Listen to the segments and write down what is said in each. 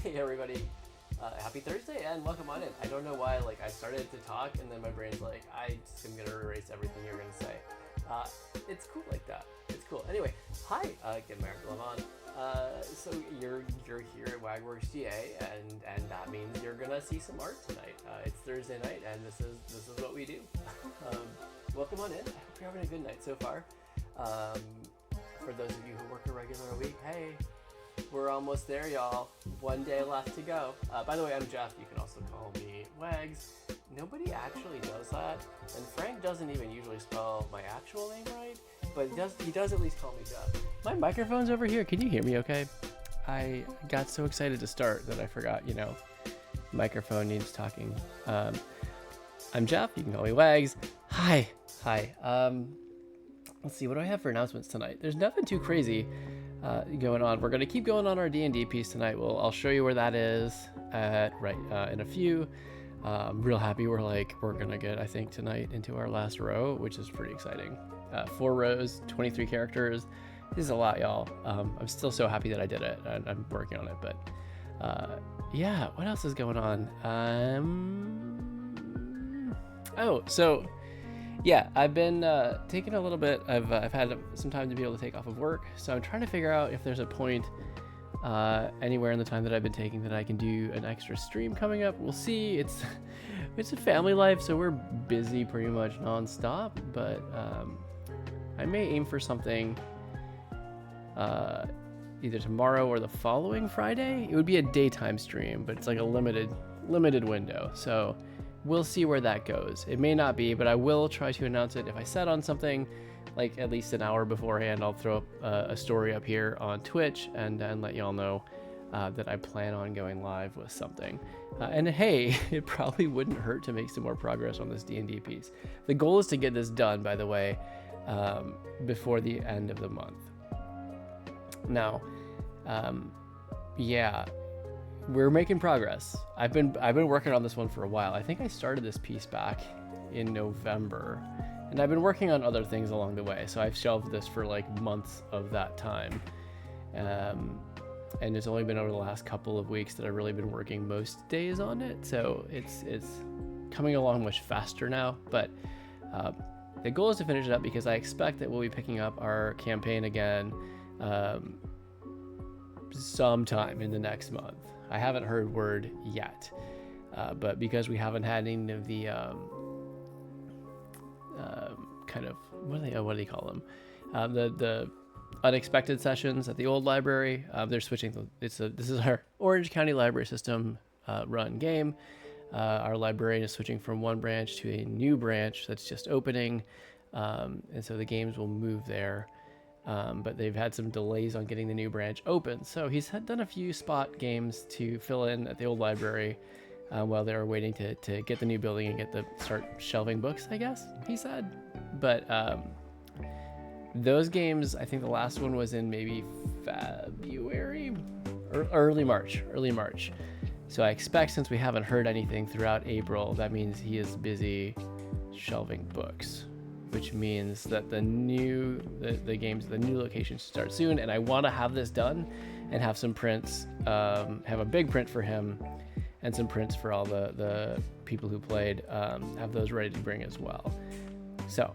Hey everybody, happy Thursday and welcome on in. I don't know why, I started to talk and then my brain's like, I'm gonna erase everything you're gonna say. It's cool like that. It's cool. Anyway, hi, get my glove on. So you're here at Wagworks GA, and that means you're gonna see some art tonight. It's Thursday night, and this is what we do. Welcome on in. I hope you're having a good night so far. For those of you who work a regular week, hey. We're almost there, y'all. One day left to go. By the way, I'm Jeff. You can also call me Wags. Nobody actually does that, and Frank doesn't even usually spell my actual name right, but he does at least call me Jeff. My microphone's over here. Can you hear me okay? I got so excited to start that I forgot, microphone needs talking. I'm Jeff. You can call me Wags. Hi. Let's see, what do I have for announcements tonight? There's nothing too crazy going on. We're going to keep going on our D&D piece tonight. I'll show you where that is in a few. I'm real happy we're going to get, I think, tonight into our last row, which is pretty exciting. 4 rows, 23 characters. This is a lot, y'all. I'm still so happy that I did it. I'm working on it, but yeah, what else is going on? Yeah, I've been taking a little bit. I've had some time to be able to take off of work, so I'm trying to figure out if there's a point anywhere in the time that I've been taking that I can do an extra stream coming up. We'll see. It's a family life, so we're busy pretty much nonstop. But I may aim for something either tomorrow or the following Friday. It would be a daytime stream, but it's like a limited window. So we'll see where that goes. It may not be, but I will try to announce it. If I set on something, at least an hour beforehand, I'll throw up a story up here on Twitch and let y'all know that I plan on going live with something. And hey, it probably wouldn't hurt to make some more progress on this D&D piece. The goal is to get this done, by the way, before the end of the month. Now, yeah. We're making progress. I've been working on this one for a while. I think I started this piece back in November, and I've been working on other things along the way. So I've shelved this for months of that time, and it's only been over the last couple of weeks that I've really been working most days on it. So it's coming along much faster now. But the goal is to finish it up because I expect that we'll be picking up our campaign again sometime in the next month. I haven't heard word yet, but because we haven't had any of the kind of what do they call them, the unexpected sessions at the old library, they're switching. This is our Orange County Library System run game. Our librarian is switching from one branch to a new branch that's just opening, and so the games will move there. But they've had some delays on getting the new branch open. So he's done a few spot games to fill in at the old library while they were waiting to get the new building and start shelving books, I guess he said. But those games, I think the last one was in maybe February or early March. So I expect, since we haven't heard anything throughout April, that means he is busy shelving books, which means that the new location should start soon. And I want to have this done and have some prints, have a big print for him and some prints for all the people who played, have those ready to bring as well. So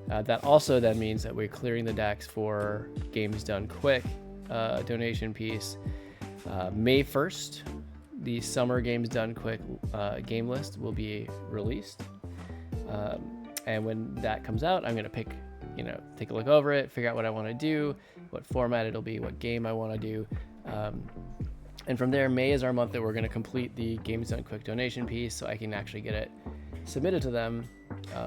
that also then means that we're clearing the decks for Games Done Quick donation piece. May 1st, the summer Games Done Quick game list will be released. And when that comes out, I'm going to take a look over it, figure out what I want to do, what format it'll be, what game I want to do. And from there, May is our month that we're going to complete the Games Done Quick donation piece, so I can actually get it submitted to them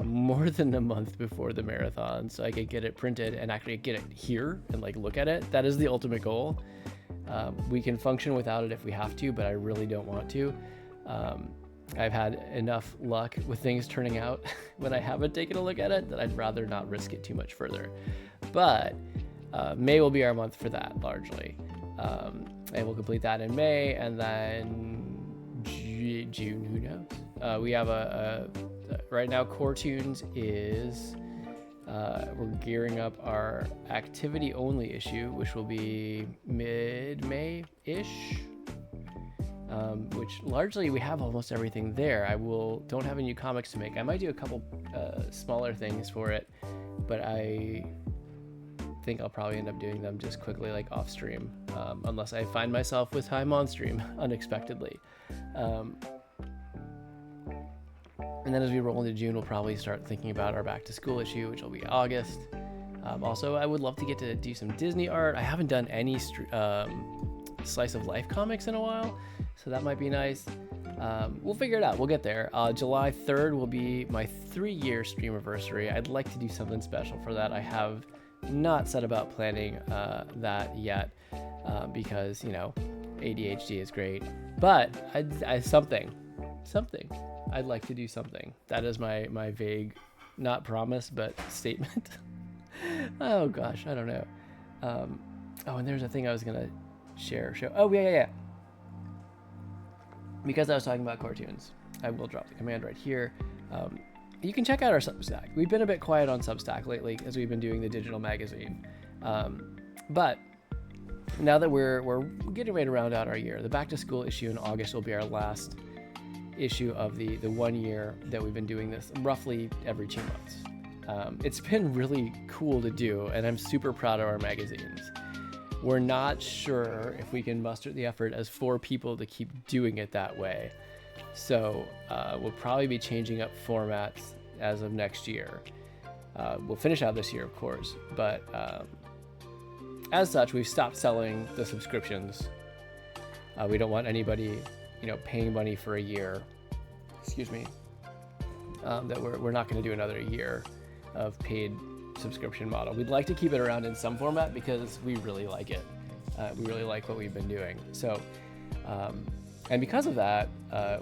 more than a month before the marathon, so I could get it printed and actually get it here and look at it. That is the ultimate goal. We can function without it if we have to, but I really don't want to. I've had enough luck with things turning out when I haven't taken a look at it that I'd rather not risk it too much further. But May will be our month for that, largely. And we'll complete that in May, and then June, who knows? We have right now, CoreToons is, we're gearing up our activity-only issue, which will be mid-May-ish. which largely we have almost everything there. Don't have any new comics to make. I might do a couple smaller things for it, but I think I'll probably end up doing them just quickly, like off stream, unless I find myself with time on stream unexpectedly. And then as we roll into June, we'll probably start thinking about our back to school issue, which will be August. Also, I would love to get to do some Disney art. I haven't done any slice of life comics in a while, so that might be nice. We'll figure it out. We'll get there. July 3rd will be my 3-year streamiversary. I'd like to do something special for that. I have not set about planning that yet because, you know, ADHD is great, but something. I'd like to do something. That is my vague, not promise, but statement. Oh gosh, I don't know. Oh, and there's a thing I was gonna show. Oh yeah. Because I was talking about CoreToons, I will drop the command right here. You can check out our Substack. We've been a bit quiet on Substack lately as we've been doing the digital magazine. But now that we're getting ready to round out our year, the back to school issue in August will be our last issue of the 1 year that we've been doing this roughly every 2 months. It's been really cool to do, and I'm super proud of our magazines. We're not sure if we can muster the effort as 4 people to keep doing it that way. So we'll probably be changing up formats as of next year. We'll finish out this year, of course, but as such, we've stopped selling the subscriptions. We don't want anybody, paying money for a year. Excuse me. That we're not going to do another year of paid subscription model. We'd like to keep it around in some format because we really like it. We really like what we've been doing. So, and because of that,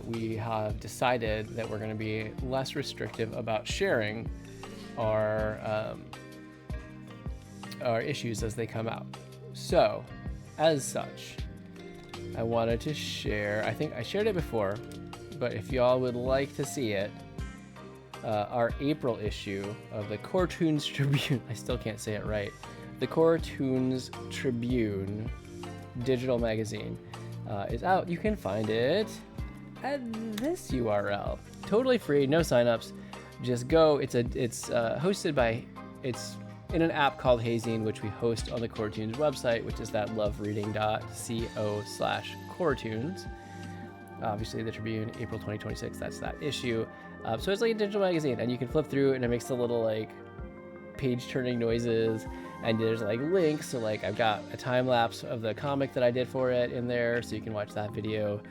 we have decided that we're going to be less restrictive about sharing our issues as they come out. So, as such, I wanted to share, I think I shared it before, but if y'all would like to see it, our April issue of the CoreToons Tribune, I still can't say it right, the CoreToons Tribune digital magazine is out. You can find it at this URL. Totally free, no signups. Just go. It's hosted by, it's in an app called Hazine, which we host on the CoreToons website, which is that lovereading.co/CoreToons. Obviously, the Tribune, April 2026, that's that issue. So it's like a digital magazine, and you can flip through, and it makes the little page-turning noises, and there's links. So I've got a time lapse of the comic that I did for it in there, so you can watch that video.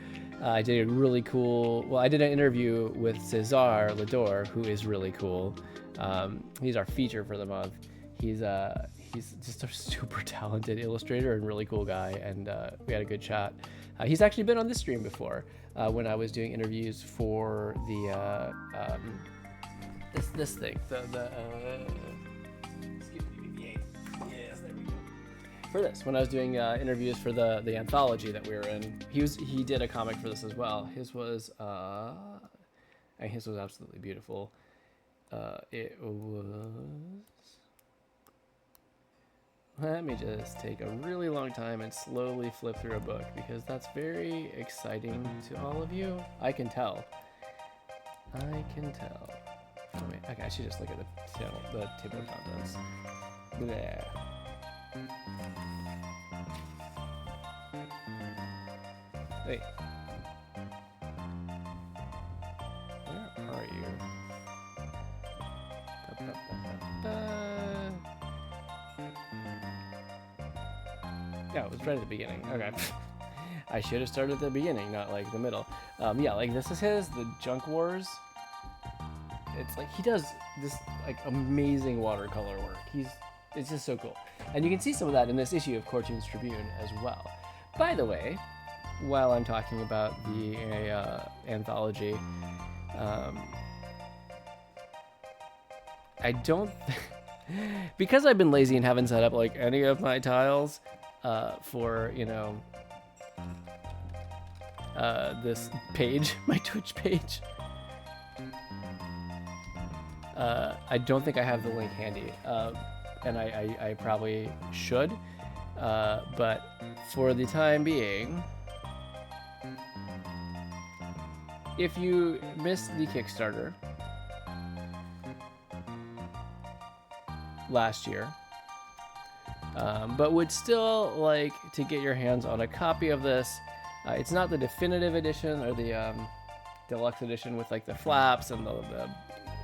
I did a really cool. Well, I did an interview with Cesar Lador, who is really cool. He's our feature for the month. He's just a super talented illustrator and really cool guy, and we had a good chat. He's actually been on this stream before when I was doing interviews for the this thing, excuse me, BB-8. Yes, there we go. For this, when I was doing interviews for the anthology that we were in, he did a comic for this as well. His was absolutely beautiful. It was. Let me just take a really long time and slowly flip through a book because that's very exciting to all of you. I can tell. Oh, wait, okay, I should just look at the table of contents. There. Wait. Where are you? Yeah, it was right at the beginning. Okay. I should have started at the beginning, not the middle. Yeah, this is the Junk Wars. It's he does this amazing watercolor work. It's just so cool. And you can see some of that in this issue of CoreToons Tribune as well. By the way, while I'm talking about the anthology, I don't because I've been lazy and haven't set up any of my tiles for this page, my Twitch page. I don't think I have the link handy, and I probably should, but for the time being, if you missed the Kickstarter last year, but would still like to get your hands on a copy of this, it's not the definitive edition or the deluxe edition with like the flaps and the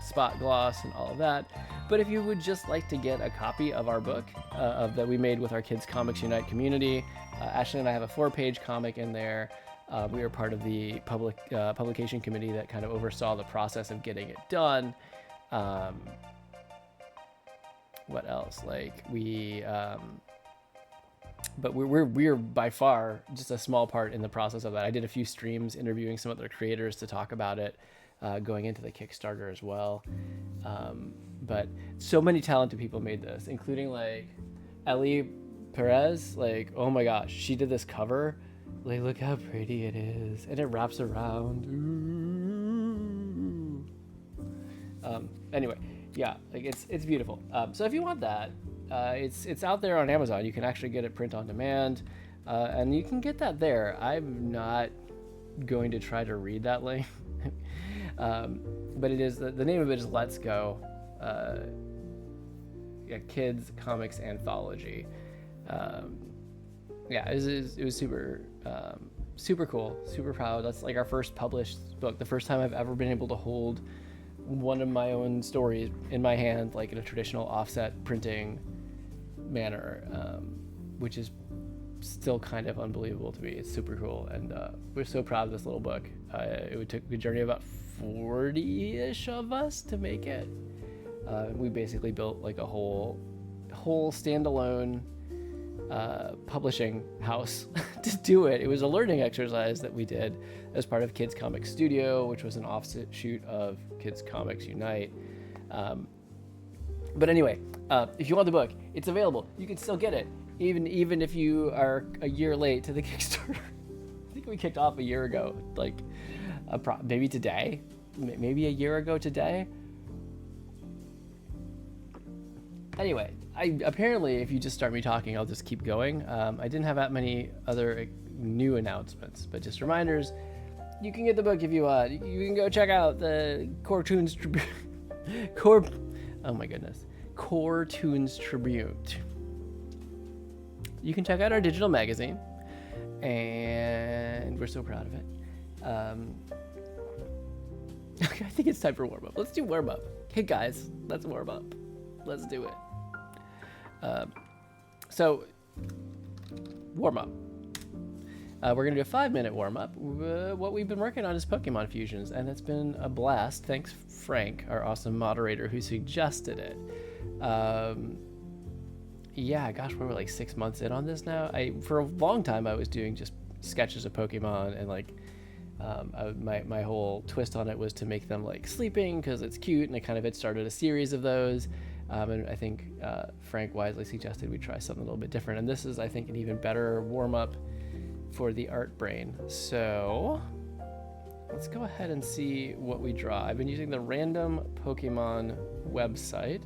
spot gloss and all of that, but if you would just like to get a copy of our book that we made with our Kids Comics Unite community, Ashley and I have a 4-page comic in there. We were part of the publication committee that kind of oversaw the process of getting it done. What else? Like but we're by far just a small part in the process of that. I did a few streams interviewing some other creators to talk about it, going into the Kickstarter as well. But so many talented people made this, including like Ellie Perez. Like, oh my gosh, she did this cover. Like, look how pretty it is, and it wraps around. Ooh. Anyway, yeah, like it's beautiful. So if you want that, it's out there on Amazon. You can actually get it print on demand, and you can get that there. I'm not going to try to read that link, but it is the name of it is Let's Go, Kids Comics Anthology. Yeah, it was super super cool, super proud. That's like our first published book, the first time I've ever been able to hold one of my own stories in my hand, like in a traditional offset printing manner, which is still kind of unbelievable to me. It's super cool, and we're so proud of this little book. It took a journey of about 40-ish of us to make it. We basically built like a whole standalone publishing house to do it. It was a learning exercise that we did as part of Kids Comics Studio, which was an offshoot of Kids Comics Unite. But anyway, if you want the book, it's available. You can still get it, even if you are a year late to the Kickstarter. I think we kicked off a year ago, like maybe today, maybe a year ago today. Anyway, apparently if you just start me talking, I'll just keep going. I didn't have that many other new announcements, but just reminders. You can get the book if you want. You can go check out the CoreToons Tribune. Oh my goodness. CoreToons Tribune. You can check out our digital magazine, and we're so proud of it. Okay, I think it's time for warm up. Let's do warm up. Hey guys, let's warm up. Let's do it. So, warm up. We're going to do a 5-minute warm up. What we've been working on is Pokemon fusions, and it's been a blast. Thanks, Frank, our awesome moderator, who suggested it. Yeah, gosh, we're like 6 months in on this now. For a long time, I was doing just sketches of Pokemon, and like my whole twist on it was to make them like sleeping because it's cute, and I kind of had started a series of those. And I think Frank wisely suggested we try something a little bit different. And this is, I think, an even better warm-up for the art brain. So let's go ahead and see what we draw. I've been using the Random Pokemon website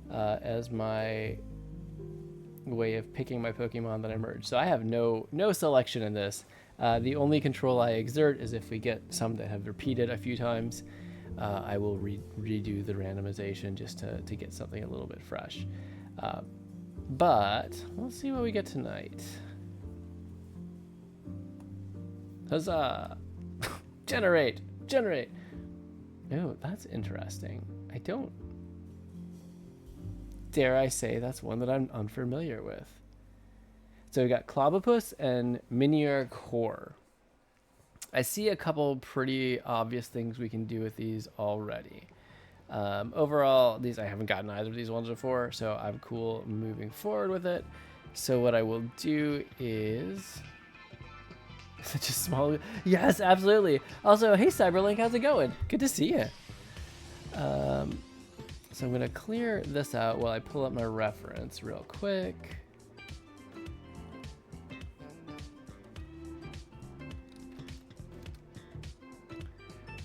as my way of picking my Pokemon that I merge. So I have no selection in this. The only control I exert is if we get some that have repeated a few times. I will redo the randomization just to get something a little bit fresh. But let's see what we get tonight. Huzzah! Generate! Oh, that's interesting. I don't... Dare I say that's one that I'm unfamiliar with. So we got Clobbopus and Minior core. I see a couple pretty obvious things we can do with these already. Overall, I haven't gotten either of these ones before, so I'm cool moving forward with it. So what I will do is... Such a small... Yes, absolutely. Also, hey Cyberlink, how's it going? Good to see you. So I'm going to clear this out while I pull up my reference real quick.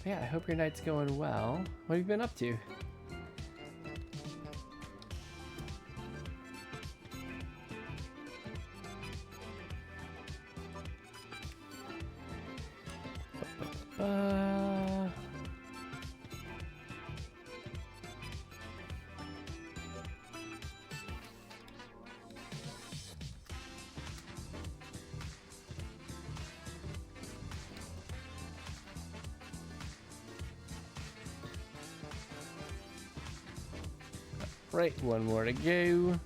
Yeah, I hope your night's going well. What have you been up to? Right, one more to go.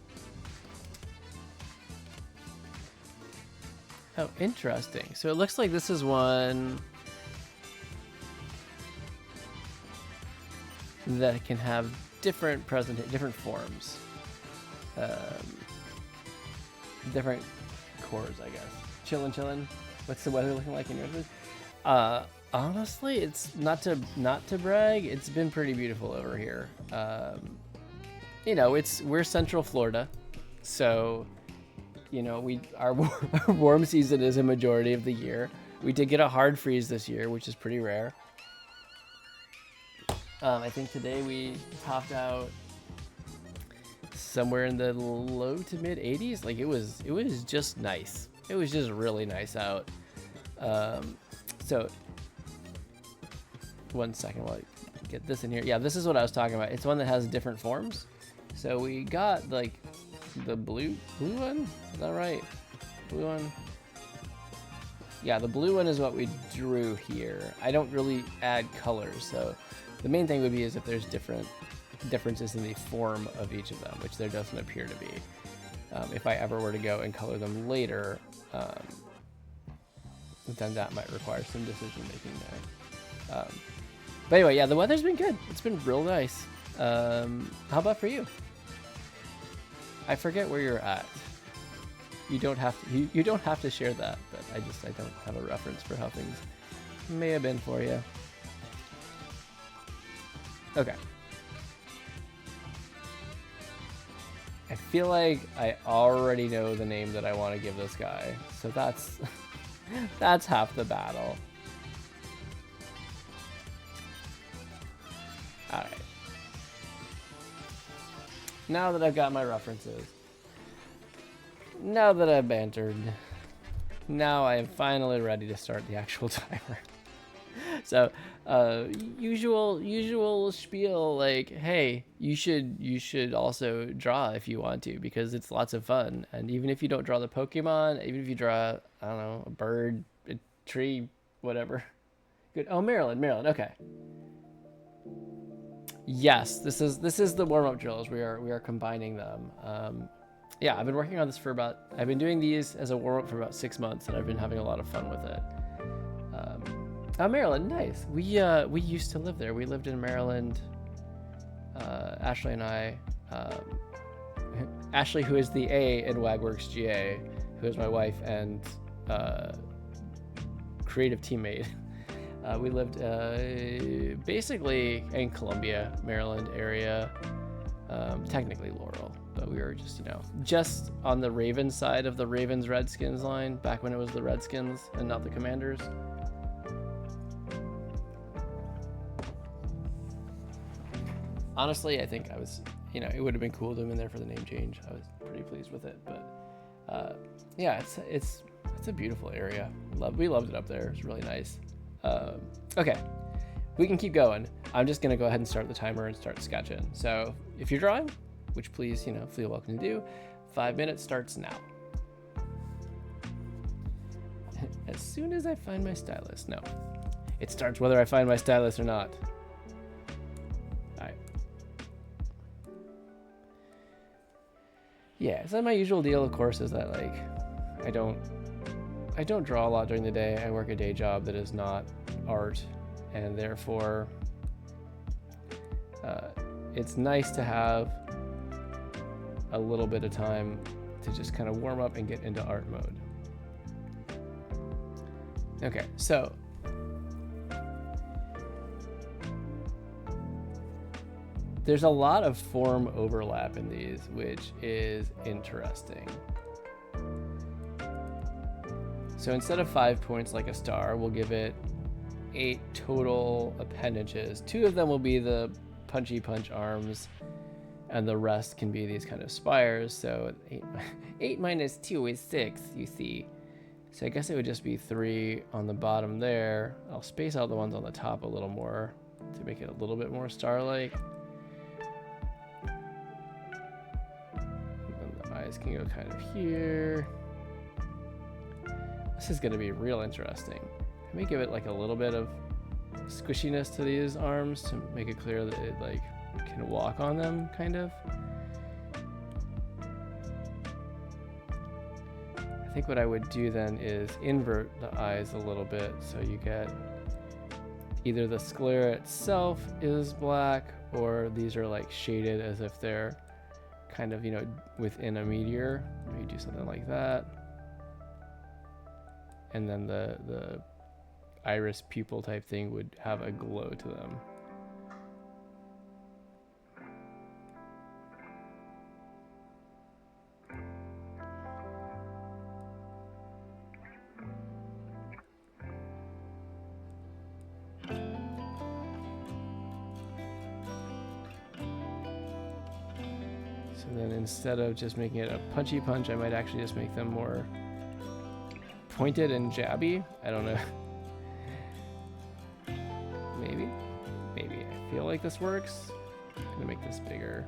Oh, interesting. So it looks like this is one that can have different different forms, different cores, I guess. Chillin'. What's the weather looking like in yours? Honestly, it's not to brag. It's been pretty beautiful over here. You know, we're Central Florida, so you know our warm season is a majority of the year. We did get a hard freeze this year, which is pretty rare. I think today we topped out somewhere in the low to mid 80s. Like it was just nice. It was just really nice out. So 1 second while I get this in here. Yeah, this is what I was talking about. It's one that has different forms. So we got like the blue one. Is that right? Blue one. Yeah, the blue one is what we drew here. I don't really add colors, so the main thing would be is if there's differences in the form of each of them, which there doesn't appear to be. If I ever were to go and color them later, then that might require some decision making there. But anyway, yeah, the weather's been good. It's been real nice. How about for you? I forget where you're at. You don't have to share that, but I don't have a reference for how things may have been for you. Okay. I feel like I already know the name that I want to give this guy, so that's that's half the battle. All right. Now that I've got my references, now that I've bantered, now I am finally ready to start the actual timer. So, usual spiel, like, hey, you should also draw if you want to, because it's lots of fun. And even if you don't draw the Pokemon, even if you draw, I don't know, a bird, a tree, whatever. Good. Oh, Maryland. Okay. Yes, this is the warm-up drills. We are combining them. Yeah, I've been working on this I've been doing these as a warm-up for about 6 months, and I've been having a lot of fun with it. Oh, Maryland, nice. We used to live there. We lived in Maryland. Ashley and I. Ashley, who is the A in Wagworks GA, who is my wife and creative teammate. We lived basically in Columbia, Maryland area. Technically Laurel, but we were just on the Ravens side of the Ravens Redskins line back when it was the Redskins and not the Commanders. Honestly, I think I was, it would have been cool to have been there for the name change. I was pretty pleased with it, but yeah, it's a beautiful area. We loved it up there. It's really nice. Okay, we can keep going. I'm just gonna go ahead and start the timer and start sketching. So if you're drawing, which please, feel welcome to do, 5 minutes starts now. As soon as I find my stylus. No, it starts whether I find my stylus or not. All right. Yeah, so my usual deal, of course, is that I don't draw a lot during the day. I work a day job that is not art, and therefore it's nice to have a little bit of time to just kind of warm up and get into art mode. Okay, so there's a lot of form overlap in these, which is interesting. So instead of 5 points like a star, we'll give it 8 total appendages. 2 of them will be the punchy punch arms, and the rest can be these kind of spires. So 8 minus 2 is 6, you see. So I guess it would just be 3 on the bottom there. I'll space out the ones on the top a little more to make it a little bit more star-like. And then the eyes can go kind of here. This is going to be real interesting. Let me give it a little bit of squishiness to these arms to make it clear that it can walk on them, kind of. think what I would do then is invert the eyes a little bit, so you get either the sclera itself is black, or these are like shaded as if they're kind of, you know, within a meteor. Maybe do something like that. And then the iris pupil type thing would have a glow to them. So then instead of just making it a punchy punch, I might actually just make them more pointed and jabby. I don't know. Maybe. I feel like this works. I'm gonna make this bigger.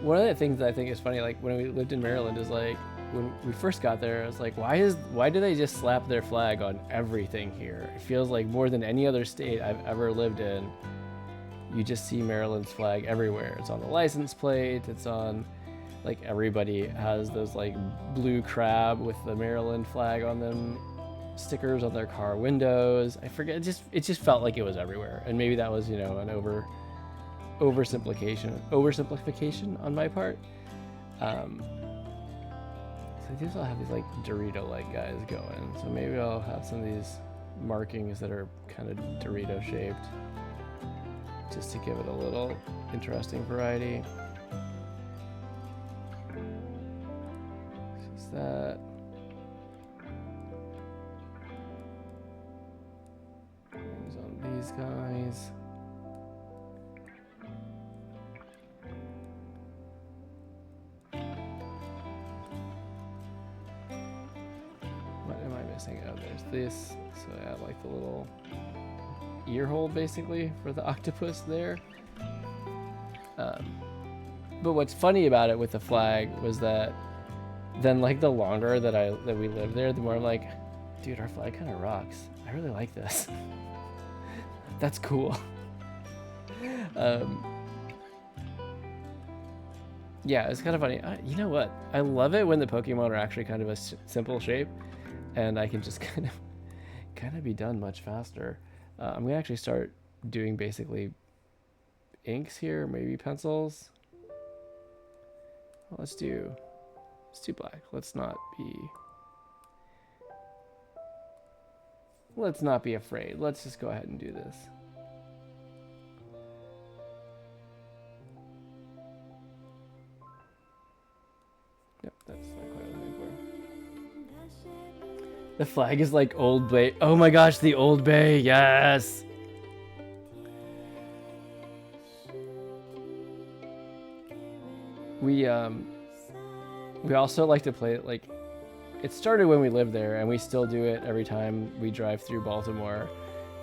One of the things that I think is funny, like when we lived in Maryland, is like when we first got there, I was like, why do they just slap their flag on everything here? It feels like more than any other state I've ever lived in, you just see Maryland's flag everywhere. It's on the license plate. It's on, like, everybody has those like blue crab with the Maryland flag on them, stickers on their car windows. I forget. It just felt like it was everywhere. And maybe that was, you know, an oversimplification on my part. So I guess I'll have these like Dorito-like guys going. So maybe I'll have some of these markings that are kind of Dorito shaped, just to give it a little interesting variety. Just that. Things on these guys. What am I missing? Oh, there's this. So I add like the little ear hole basically for the octopus there. But what's funny about it with the flag was that then, like, the longer that we lived there, the more I'm like, dude, our flag kind of rocks. I really like this. That's cool. Yeah, it's kind of funny. You know what? I love it when the Pokemon are actually kind of a simple shape, and I can just kind of be done much faster. I'm gonna actually start doing basically inks here, maybe pencils. Well, let's do black. Let's not be afraid. Let's just go ahead and do this. Yep, that's like what I was looking for. The flag is like Old Bay. Oh my gosh, the Old Bay, yes! We also like to play, like, it started when we lived there, and we still do it every time we drive through Baltimore.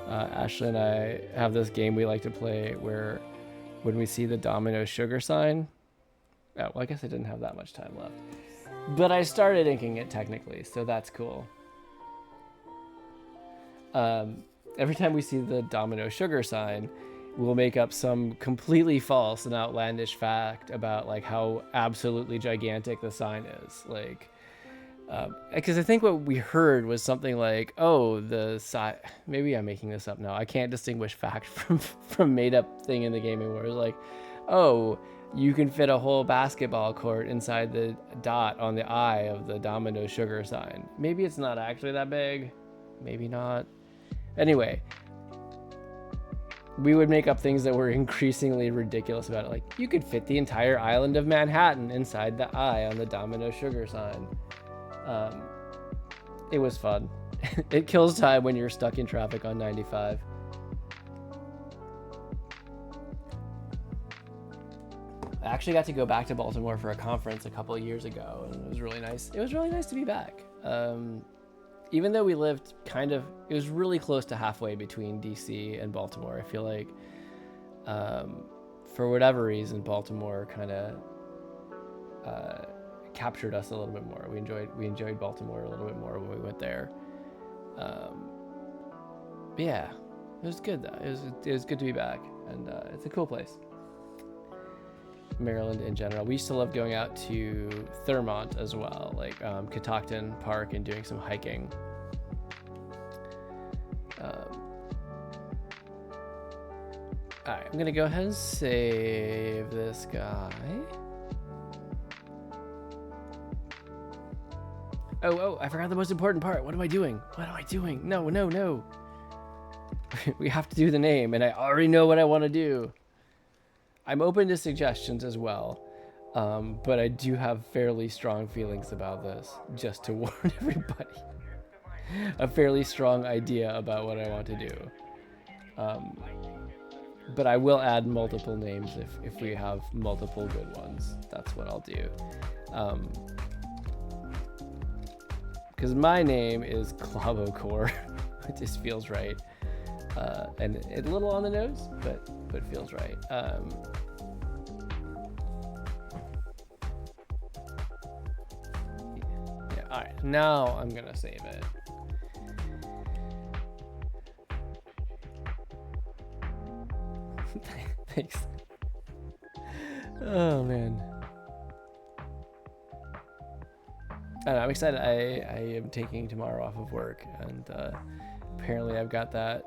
Ashley and I have this game we like to play where when we see the Domino sugar sign, oh, well, I guess I didn't have that much time left, but I started inking it technically, so that's cool. Every time we see the Domino sugar sign, we'll make up some completely false and outlandish fact about like how absolutely gigantic the sign is. Like, because I think what we heard was something like, oh, the size, maybe I'm making this up now. I can't distinguish fact from made up thing in the gaming world. It was like, oh, you can fit a whole basketball court inside the dot on the eye of the Domino sugar sign. Maybe it's not actually that big. Maybe not. Anyway, we would make up things that were increasingly ridiculous about it. Like, you could fit the entire island of Manhattan inside the eye on the Domino sugar sign. It was fun. It kills time when you're stuck in traffic on 95. I actually got to go back to Baltimore for a conference a couple of years ago, and it was really nice. It was really nice to be back. Even though we lived it was really close to halfway between DC and Baltimore. I feel like, for whatever reason, Baltimore kind of captured us a little bit more. We enjoyed Baltimore a little bit more when we went there. Yeah, it was good though. It was good to be back, and it's a cool place. Maryland in general. We used to love going out to Thurmont as well, like Catoctin Park, and doing some hiking. All right, I'm gonna go ahead and save this guy. Oh, I forgot the most important part. What am I doing? What am I doing? No. We have to do the name, and I already know what I want to do. I'm open to suggestions as well, but I do have fairly strong feelings about this, just to warn everybody. A fairly strong idea about what I want to do. But I will add multiple names if we have multiple good ones. That's what I'll do. Because my name is Clobbopus. It just feels right. And it's a little on the nose, but feels right. Yeah, all right, now I'm gonna save it. Thanks. Oh man. I'm excited. I am taking tomorrow off of work, and apparently I've got that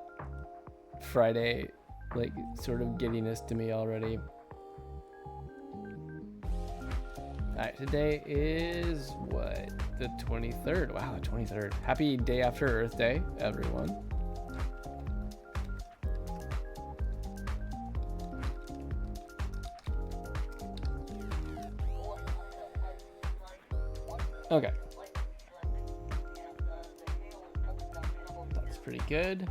Friday like sort of giddiness to me already. Alright, today is what? The 23rd. Wow, the 23rd. Happy day after Earth Day, everyone. Okay. That's pretty good.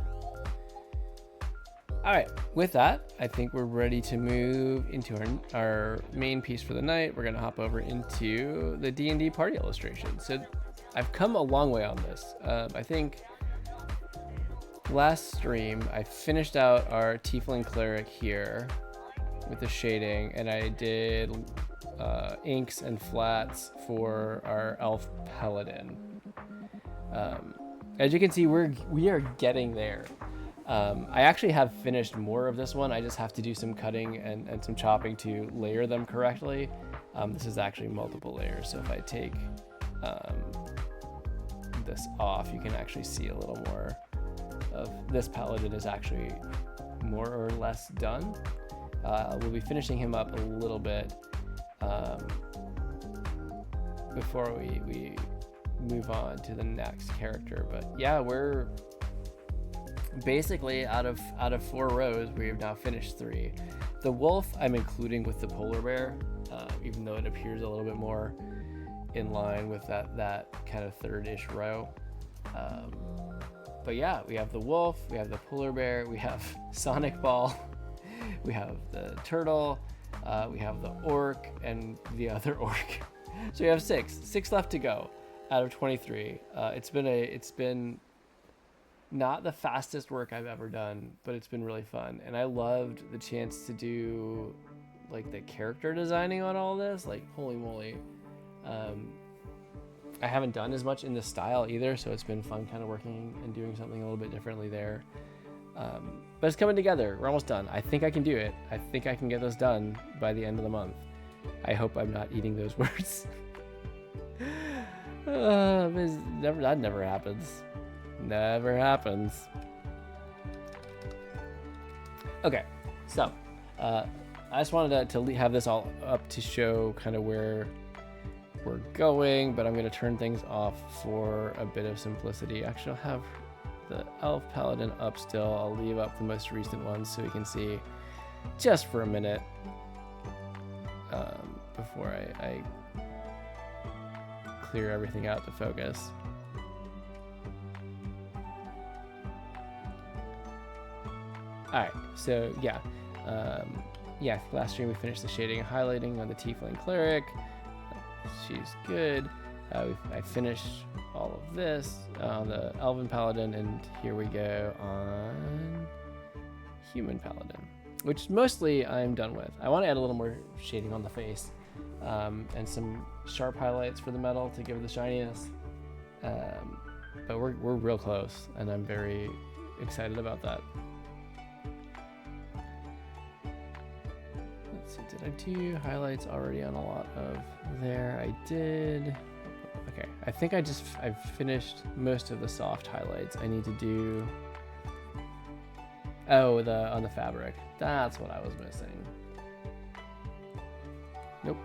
All right, with that, I think we're ready to move into our main piece for the night. We're gonna hop over into the D&D party illustration. So I've come a long way on this. I think last stream, I finished out our Tiefling Cleric here with the shading, and I did inks and flats for our Elf Paladin. As you can see, we are getting there. I actually have finished more of this one. I just have to do some cutting and some chopping to layer them correctly. This is actually multiple layers, so if I take this off, you can actually see a little more of this Paladin is actually more or less done. We'll be finishing him up a little bit before we move on to the next character. But yeah, we're basically out of 4 rows, we have now finished 3. The wolf I'm including with the polar bear, even though it appears a little bit more in line with that kind of 3rd-ish row. But yeah, we have the wolf, we have the polar bear, we have Sonicball, we have the turtle, we have the orc, and the other orc. So we have 6 left to go out of 23. It's been not the fastest work I've ever done, but it's been really fun, and I loved the chance to do like the character designing on all this. Like, holy moly. I haven't done as much in this style either, so it's been fun kind of working and doing something a little bit differently there. But it's coming together. We're almost done. I think I can do it. I think I can get this done by the end of the month. I hope I'm not eating those words. That never happens. Never happens. Okay, so I just wanted to have this all up to show kind of where we're going, but I'm going to turn things off for a bit of simplicity. Actually, I'll have the Elf Paladin up still. I'll leave up the most recent ones so we can see just for a minute before I clear everything out to focus. Alright, so yeah, last stream we finished the shading and highlighting on the Tiefling Cleric. She's good. I finished all of this on the Elven Paladin, and here we go on Human Paladin, which mostly I'm done with. I want to add a little more shading on the face, and some sharp highlights for the metal to give it the shininess. But we're real close, and I'm very excited about that. Let's see, did I do highlights already on a lot of there? I did. Okay, I think I've finished most of the soft highlights. I need to do, oh, on the fabric. That's what I was missing. Nope.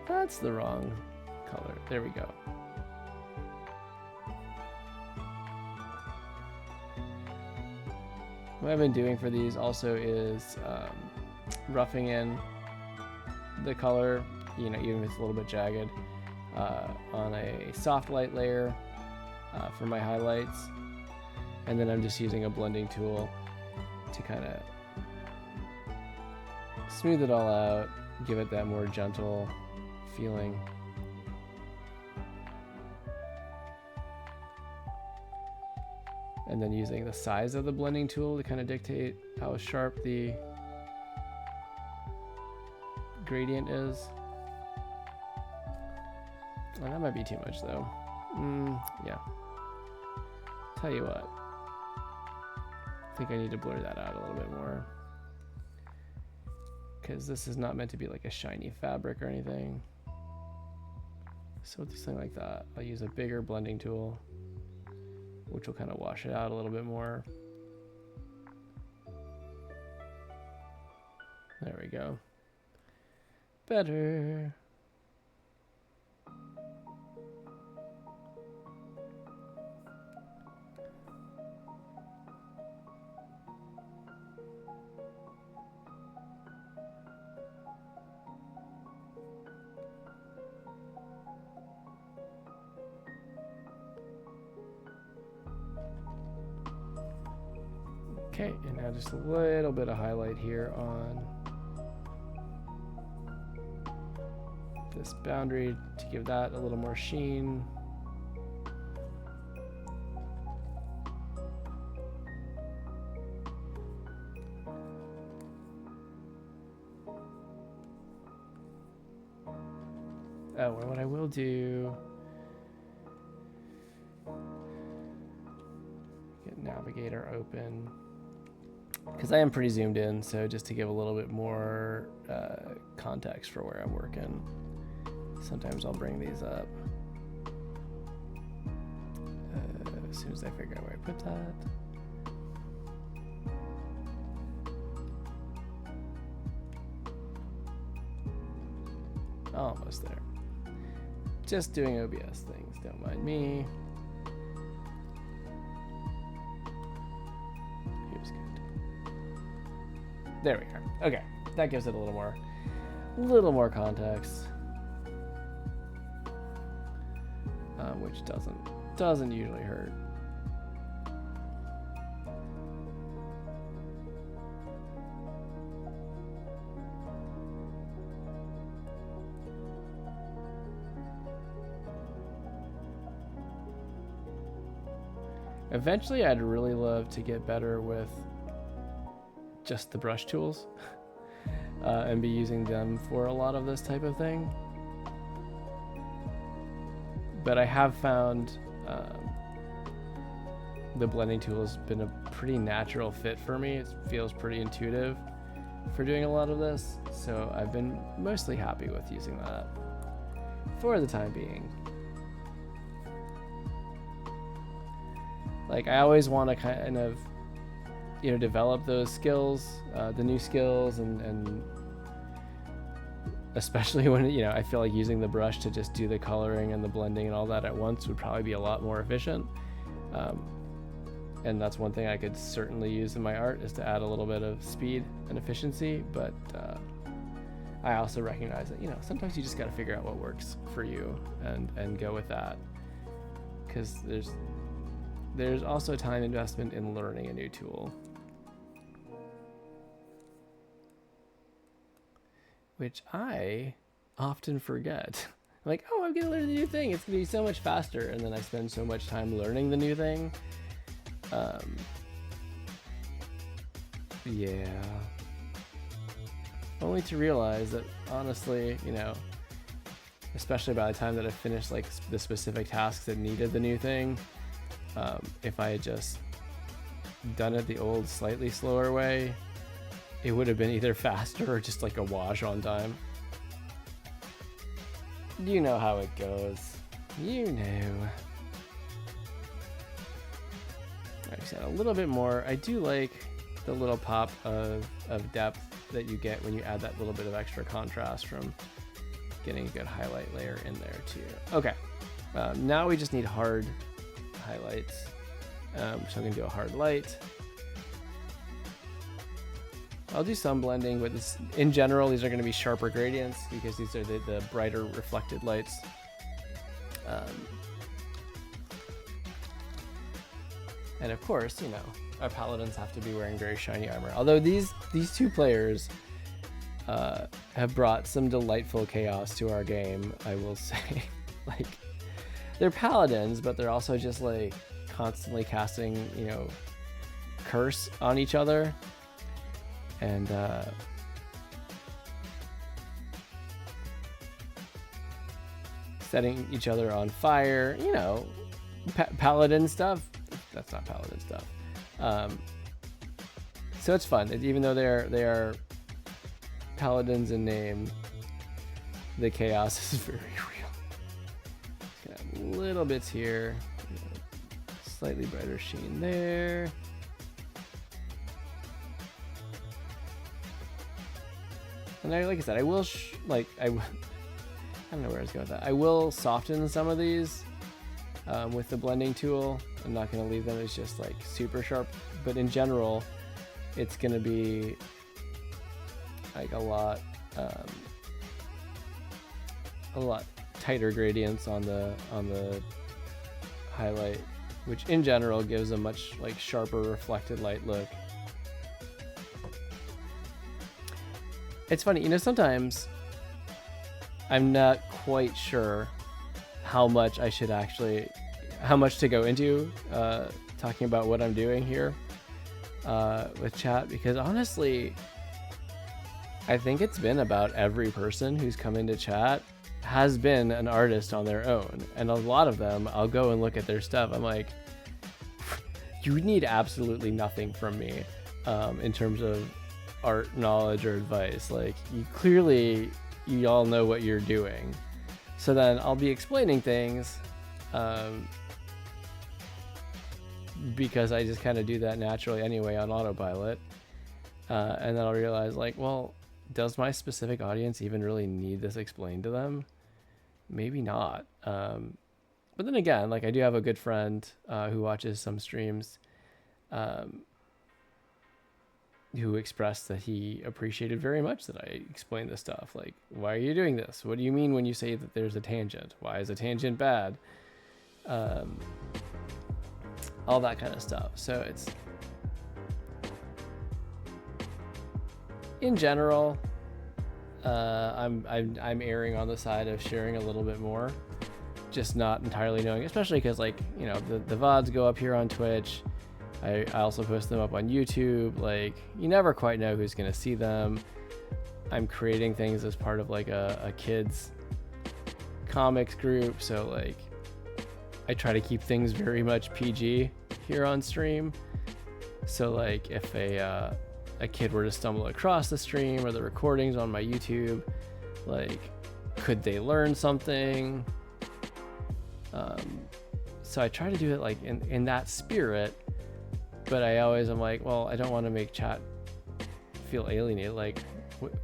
That's the wrong color. There we go. What I've been doing for these also is roughing in the color, you know, even if it's a little bit jagged, on a soft light layer for my highlights. And then I'm just using a blending tool to kind of smooth it all out, give it that more gentle feeling. And then using the size of the blending tool to kind of dictate how sharp the gradient is. Oh, that might be too much though. Yeah. Tell you what. I think I need to blur that out a little bit more. Because this is not meant to be like a shiny fabric or anything. So with something like that, I'll use a bigger blending tool, which will kind of wash it out a little bit more. There we go. Better. Okay, and now just a little bit of highlight here on this boundary to give that a little more sheen. Oh, and what I will do, get Navigator open. Because I am pretty zoomed in, so just to give a little bit more context for where I'm working, sometimes I'll bring these up as soon as I figure out where I put that. Almost there. Just doing OBS things, don't mind me. There we are. Okay, that gives it a little more context, which doesn't usually hurt. Eventually, I'd really love to get better with just the brush tools and be using them for a lot of this type of thing. But I have found the blending tool has been a pretty natural fit for me. It feels pretty intuitive for doing a lot of this, so I've been mostly happy with using that for the time being. Like, I always want to kind of, you know, develop those skills, the new skills, and especially when, you know, I feel like using the brush to just do the coloring and the blending and all that at once would probably be a lot more efficient. And that's one thing I could certainly use in my art, is to add a little bit of speed and efficiency. But I also recognize that, you know, sometimes you just got to figure out what works for you and go with that, because there's also time investment in learning a new tool, which I often forget. Like, oh, I'm gonna learn a new thing, it's gonna be so much faster, and then I spend so much time learning the new thing. Yeah. Only to realize that, honestly, you know, especially by the time that I finished like the specific tasks that needed the new thing, if I had just done it the old, slightly slower way, it would have been either faster or just like a wash on time. You know how it goes. You know. Alright, a little bit more. I do like the little pop of depth that you get when you add that little bit of extra contrast from getting a good highlight layer in there too. Okay, now we just need hard highlights. So I'm gonna do a hard light. I'll do some blending, but this, in general, these are going to be sharper gradients because these are the brighter reflected lights. And of course, you know, our paladins have to be wearing very shiny armor. Although these two players have brought some delightful chaos to our game, I will say. Like, they're paladins, but they're also just like constantly casting, you know, curse on each other. And setting each other on fire, you know, paladin stuff. That's not paladin stuff. So it's fun. Even though they are paladins in name, the chaos is very real. Just got little bits here, you know, slightly brighter sheen there. And like I said, I will I don't know where I was going with that. I will soften some of these with the blending tool. I'm not going to leave them as just like super sharp, but in general, it's going to be like a lot tighter gradients on the highlight, which in general gives a much like sharper reflected light look. It's funny, you know, sometimes I'm not quite sure how much to go into talking about what I'm doing here with chat, because honestly, I think it's been about every person who's come into chat has been an artist on their own. And a lot of them, I'll go and look at their stuff. I'm like, you need absolutely nothing from me in terms of art knowledge or advice. Like, you all know what you're doing. So then I'll be explaining things because I just kind of do that naturally anyway on autopilot, and then I'll realize, like, well, does my specific audience even really need this explained to them? Maybe not. But then again, like, I do have a good friend who watches some streams who expressed that he appreciated very much that I explained this stuff. Like, why are you doing this? What do you mean when you say that there's a tangent? Why is a tangent bad? All that kind of stuff. So it's, in general, I'm erring on the side of sharing a little bit more, just not entirely knowing, especially because, like, you know, the VODs go up here on Twitch. I also post them up on YouTube. Like, you never quite know who's going to see them. I'm creating things as part of like a kids comics group. So like, I try to keep things very much PG here on stream. So like, if a kid were to stumble across the stream or the recordings on my YouTube, like, could they learn something? So I try to do it like in that spirit. But I always am like, well, I don't want to make chat feel alienated. Like,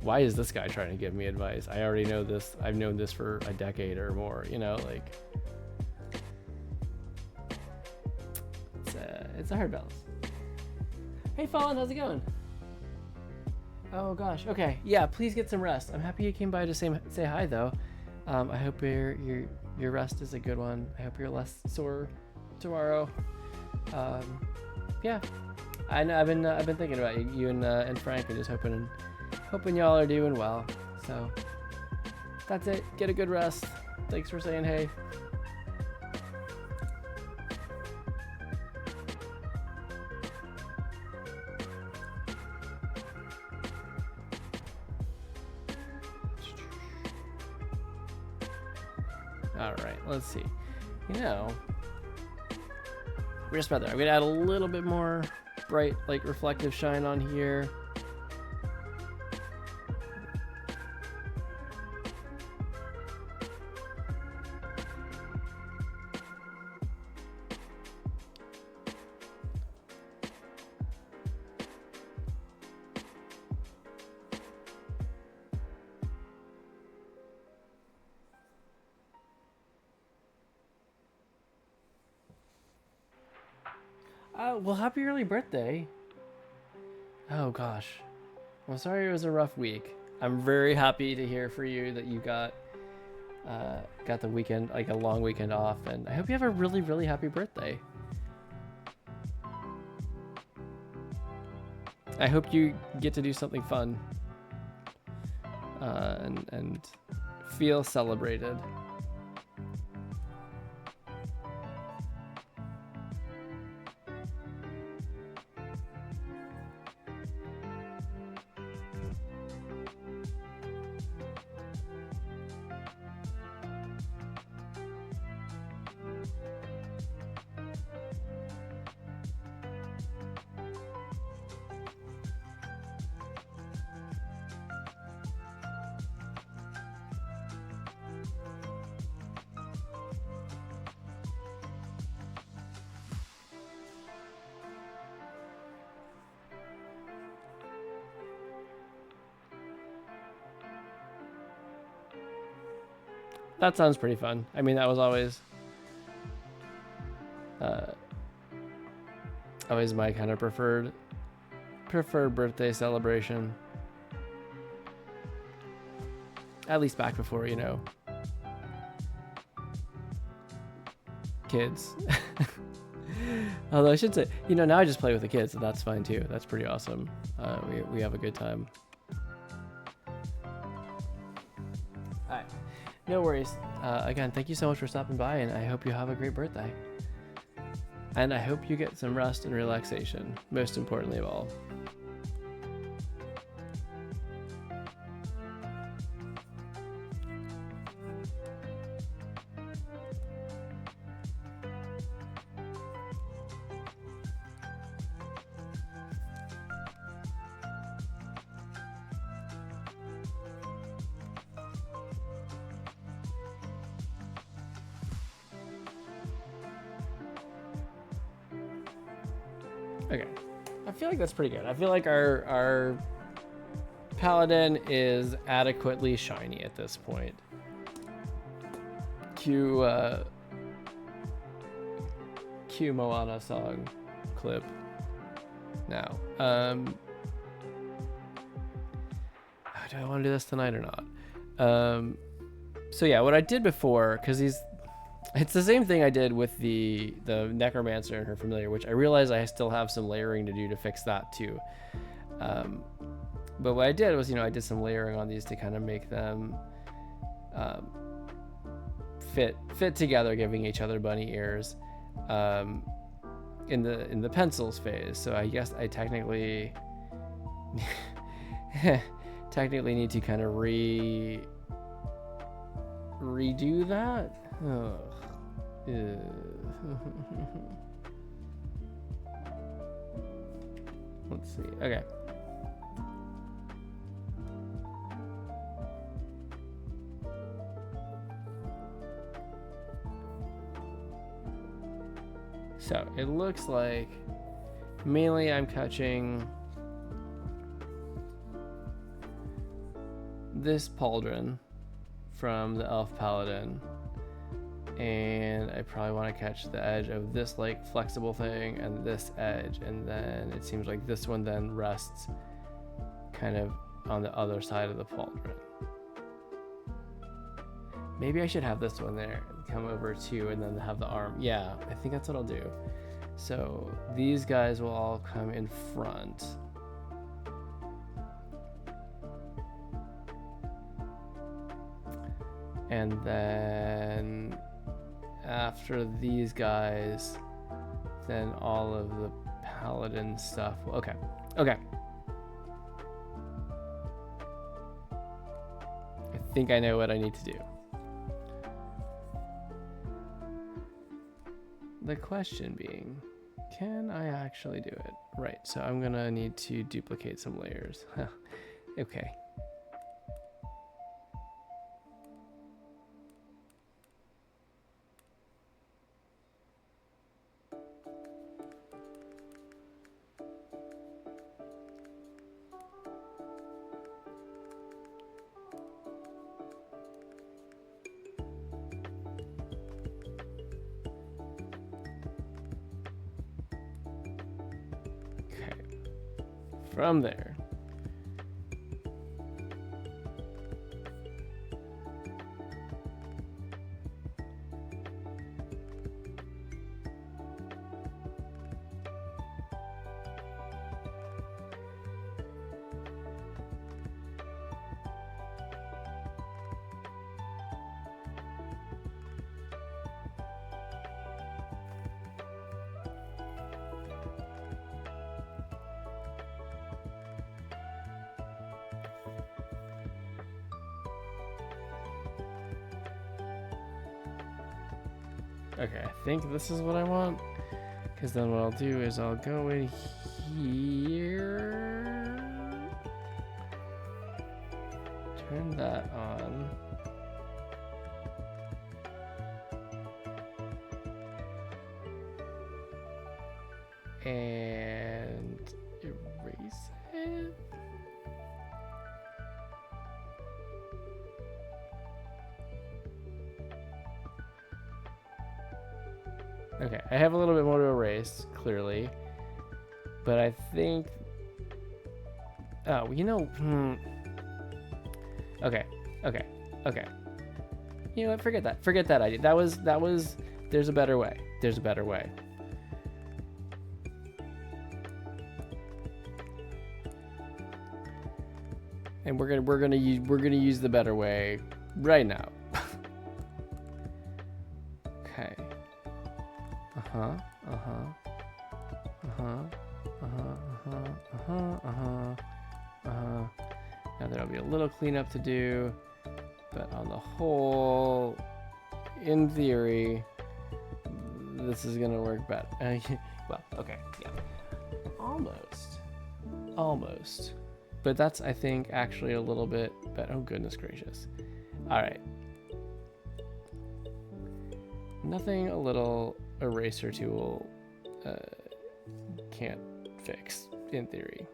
why is this guy trying to give me advice? I already know this. I've known this for a decade or more, you know, like, it's a hard balance. Hey, Fallen, how's it going? Oh gosh. Okay. Yeah, please get some rest. I'm happy you came by to say hi though. I hope your rest is a good one. I hope you're less sore tomorrow. Yeah, I know. I've been thinking about you and Frank, and just hoping y'all are doing well. So that's it. Get a good rest. Thanks for saying hey. All right, let's see. You know, we're just about there. I'm gonna add a little bit more bright, like, reflective shine on here. Well, happy early birthday. Oh gosh, I'm sorry it was a rough week. I'm very happy to hear for you that you got the weekend, like a long weekend off, and I hope you have a really, really happy birthday. I hope you get to do something fun and feel celebrated. That sounds pretty fun. I mean, that was always always my kind of preferred birthday celebration. At least back before, you know, kids. Although I should say, you know, now I just play with the kids, and that's fine too. That's pretty awesome. We have a good time. Alright. No worries. Again, thank you so much for stopping by, and I hope you have a great birthday. And I hope you get some rest and relaxation, most importantly of all. Okay, I feel like that's pretty good. I feel like our Paladin is adequately shiny at this point. Cue Moana song clip now. Do I want to do this tonight or not? So yeah, what I did before, because it's the same thing I did with the Necromancer and her familiar, which I realize I still have some layering to do to fix that too. But what I did was, you know, I did some layering on these to kind of make them fit together, giving each other bunny ears in the pencils phase. So I guess I technically need to kind of redo that. Oh. Let's see. Okay. So it looks like mainly I'm catching this pauldron from the elf paladin, and I probably want to catch the edge of this like flexible thing and this edge, and then it seems like this one then rests kind of on the other side of the pauldron. Maybe I should have this one there come over too, and then have the arm. Yeah, I think that's what I'll do. So these guys will all come in front. And then after these guys, then all of the paladin stuff. Okay. I think I know what I need to do. The question being, can I actually do it? Right, so I'm gonna need to duplicate some layers. Okay. from there. Okay, I think this is what I want. Because then what I'll do is I'll go in here. Turn that on. And erase it. Okay, I have a little bit more to erase, clearly. But I think... Oh, you know... Okay. You know what? Forget that. Forget that idea. That was... There's a better way. There's a better way. And we're gonna use the better way right now. Okay. Now there'll be a little cleanup to do, but on the whole, in theory, this is gonna work better. Well, okay, yeah, almost, but that's, I think, actually a little bit better. Oh goodness gracious! All right, nothing a little eraser tool can't fix, in theory.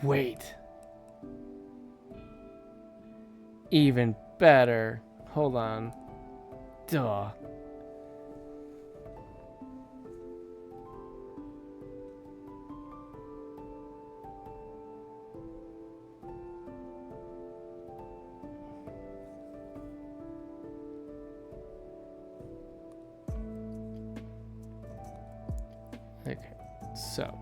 Wait. Even better. Hold on. Duh. Okay, so.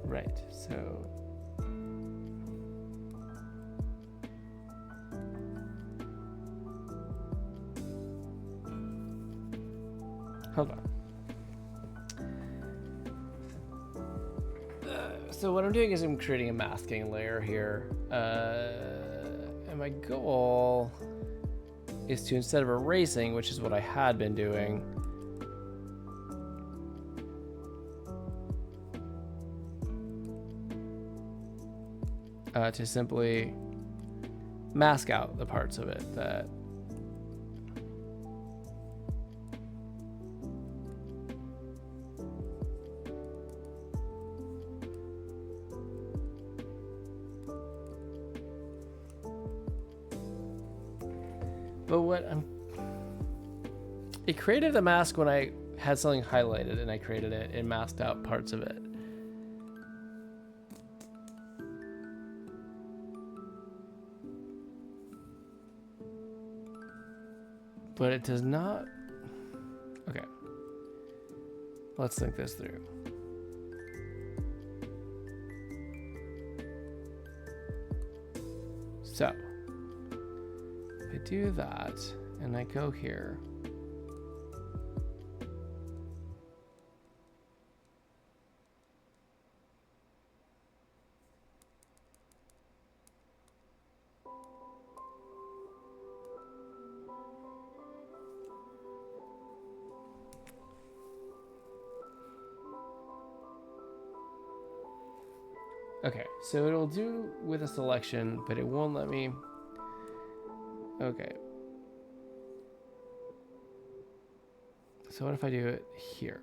Right, so hold on. So what I'm doing is I'm creating a masking layer here, and my goal is to, instead of erasing, which is what I had been doing, to simply mask out the parts of it that it created a mask when I had something highlighted and I created it and masked out parts of it. But it does not. Okay. Let's think this through. So, if I do that and I go here, Okay, so it'll do with a selection, but it won't let me. Okay. So what if I do it here?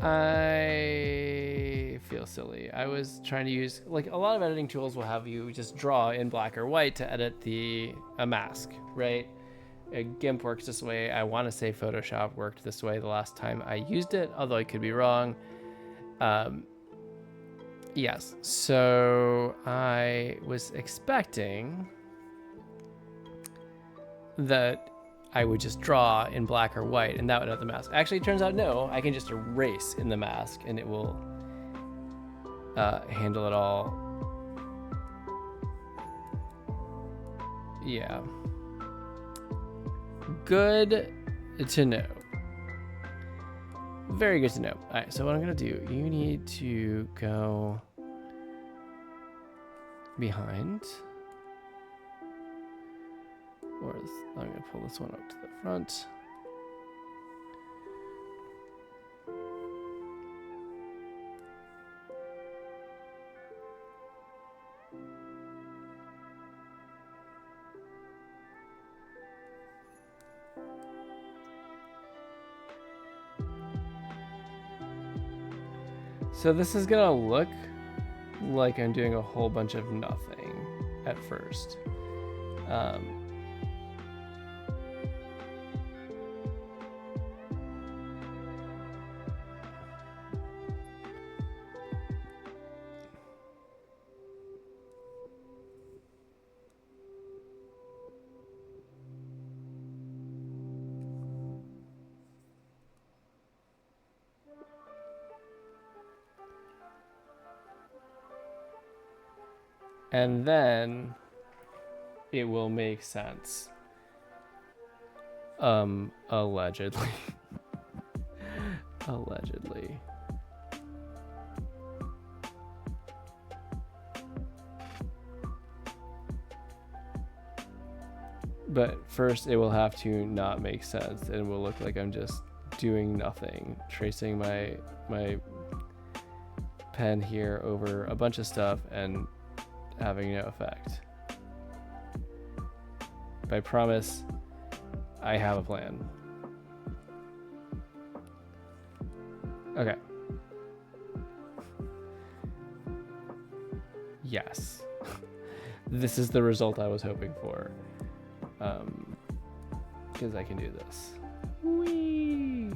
I feel silly. I was trying to use, like, a lot of editing tools will have you just draw in black or white to edit a mask, right? GIMP works this way. I want to say Photoshop worked this way the last time I used it, although I could be wrong. Yes, so I was expecting that I would just draw in black or white and that would have the mask. Actually, it turns out no, I can just erase in the mask and it will handle it all. Yeah. Good to know. Very good to know. All right, so what I'm gonna do, you need to go behind. Or I'm gonna pull this one up to the front. So this is gonna look like I'm doing a whole bunch of nothing at first. And then it will make sense. Allegedly. Allegedly. But first it will have to not make sense and it will look like I'm just doing nothing, tracing my pen here over a bunch of stuff and having no effect. But I promise I have a plan. Okay. Yes. This is the result I was hoping for. Because I can do this. Whee!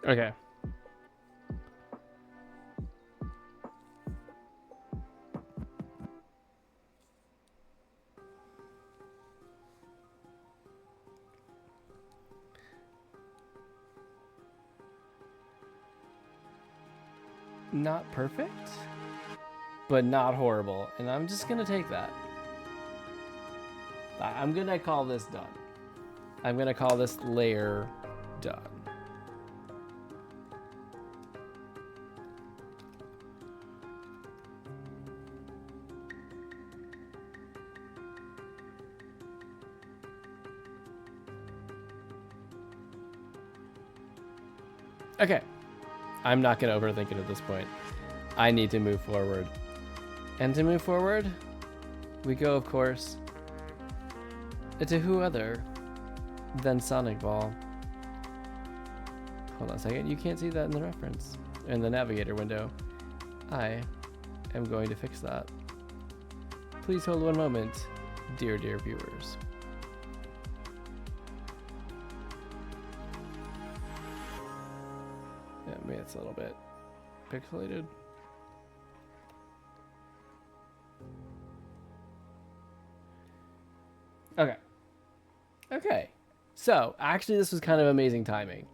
Okay. Not perfect, but not horrible. And I'm just gonna take that. I'm gonna call this done. I'm gonna call this layer done. Okay. I'm not going to overthink it at this point. I need to move forward. And to move forward, we go, of course, to who other than Sonicball. Hold on a second. You can't see that in the reference. In the navigator window. I am going to fix that. Please hold one moment, dear viewers. Yeah, maybe it's a little bit pixelated. Okay. So, actually, this was kind of amazing timing.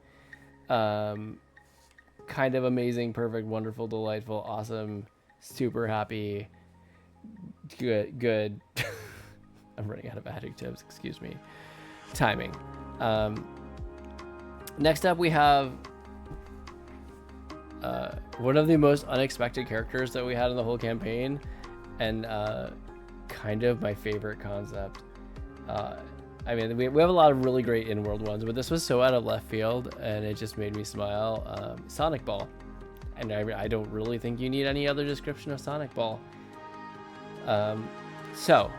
Kind of amazing, perfect, wonderful, delightful, awesome, super happy, good. I'm running out of adjectives, excuse me. Timing. Next up, we have one of the most unexpected characters that we had in the whole campaign, and kind of my favorite concept. I mean, we have a lot of really great in-world ones, but this was so out of left field, and it just made me smile. Sonicball. And I don't really think you need any other description of Sonicball. So,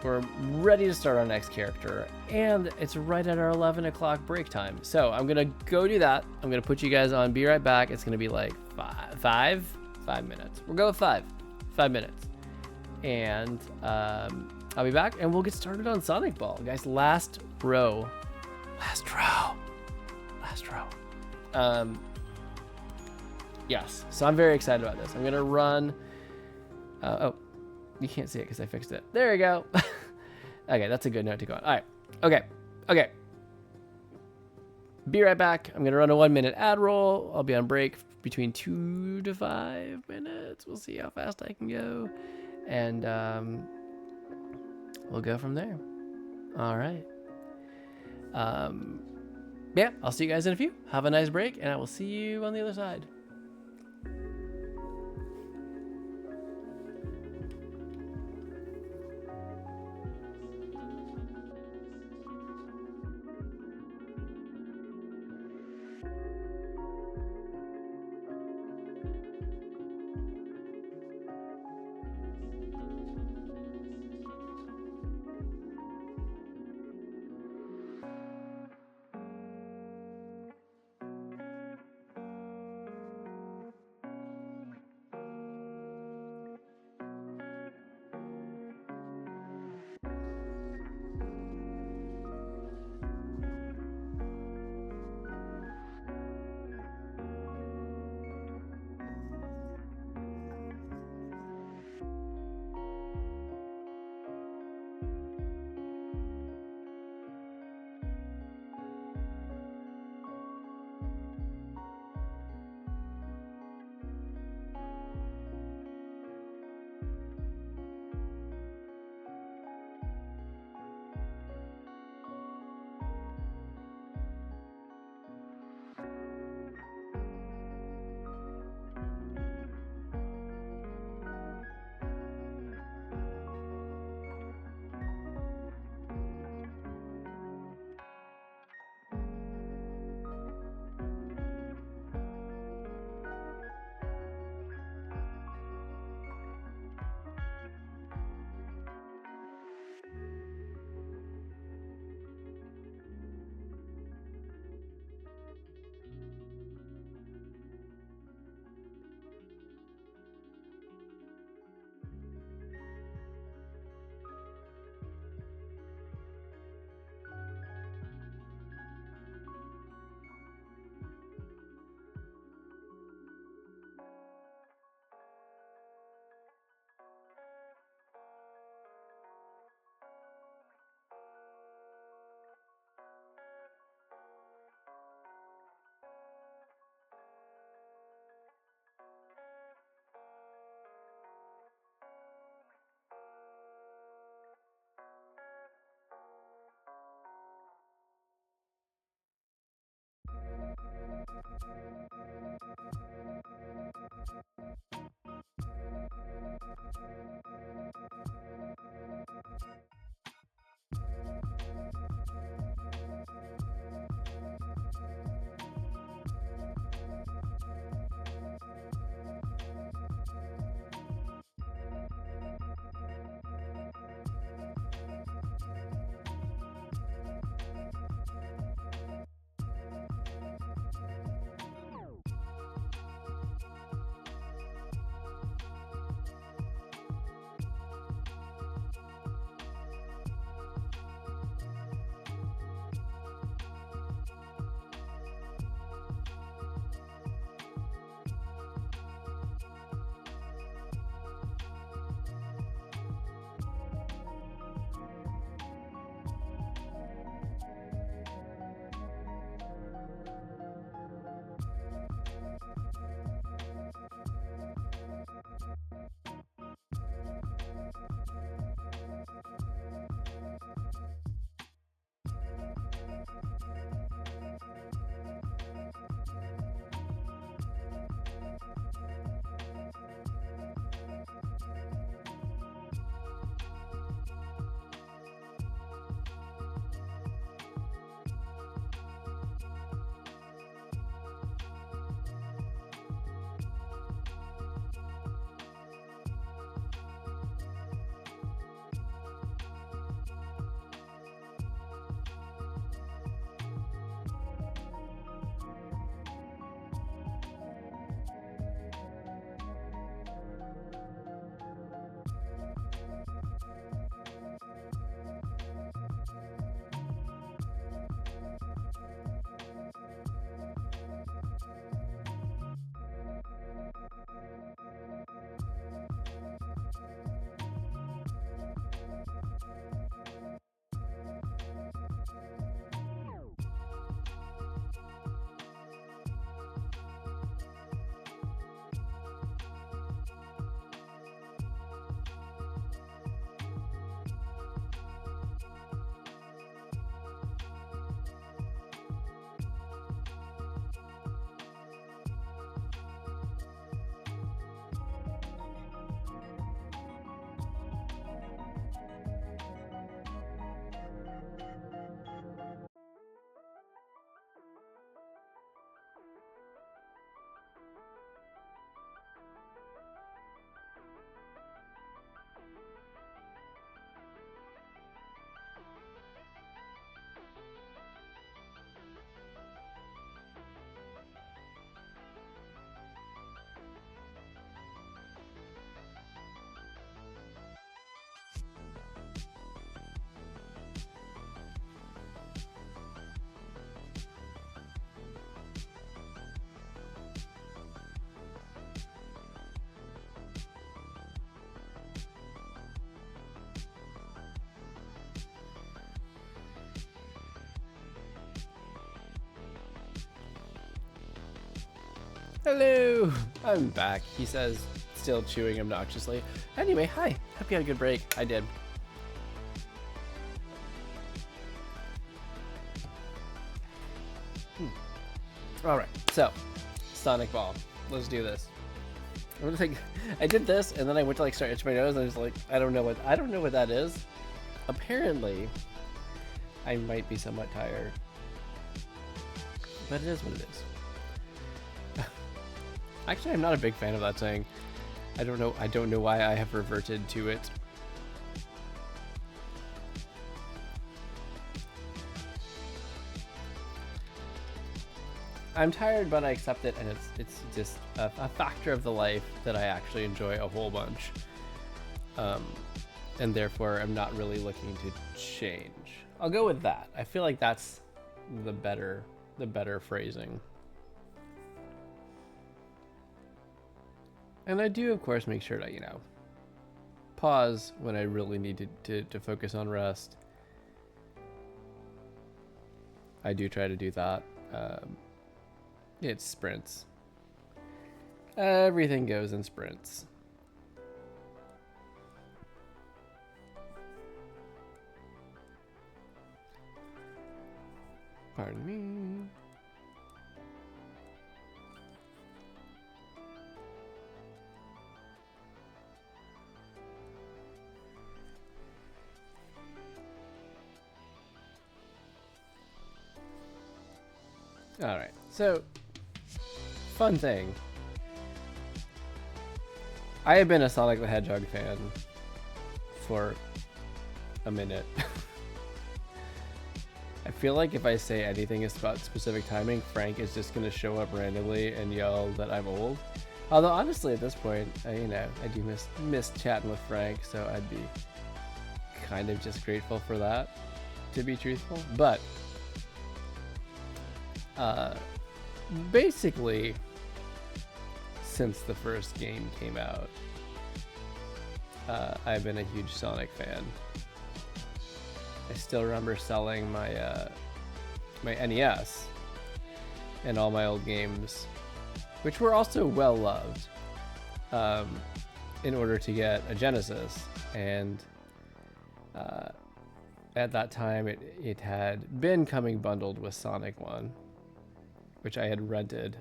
we're ready to start our next character, and it's right at our 11 o'clock break time. So, I'm going to go do that. I'm going to put you guys on Be Right Back. It's going to be like 5 minutes. We'll go with 5 minutes. And I'll be back, and we'll get started on Sonicball. Guys, last row. Yes, so I'm very excited about this. I'm going to run... oh, you can't see it because I fixed it. There you go. Okay, that's a good note to go on. All right, okay. Be right back. I'm going to run a 1-minute ad roll. I'll be on break between 2 to 5 minutes. We'll see how fast I can go. And we'll go from there. All right. Yeah, I'll see you guys in a few. Have a nice break, and I will see you on the other side. Hello, I'm back, he says, still chewing obnoxiously. Anyway, hi, hope you had a good break. I did. Alright, so, Sonicball. Let's do this. I did this, and then I went to like start itching my nose, and I was like, I don't know what that is. Apparently, I might be somewhat tired. But it is what it is. Actually, I'm not a big fan of that saying. I don't know why I have reverted to it. I'm tired, but I accept it, and it's just a factor of the life that I actually enjoy a whole bunch. And therefore, I'm not really looking to change. I'll go with that. I feel like that's the better phrasing. And I do, of course, make sure to, pause when I really need to focus on rest. I do try to do that. It's sprints. Everything goes in sprints. Pardon me. All right, so fun thing. I have been a Sonic the Hedgehog fan for a minute. I feel like if I say anything about specific timing, Frank is just going to show up randomly and yell that I'm old. Although honestly, at this point, I do miss chatting with Frank, so I'd be kind of just grateful for that, to be truthful. But basically, since the first game came out, I've been a huge Sonic fan. I still remember selling my my NES and all my old games, which were also well loved, in order to get a Genesis. And at that time, it had been coming bundled with Sonic 1, which I had rented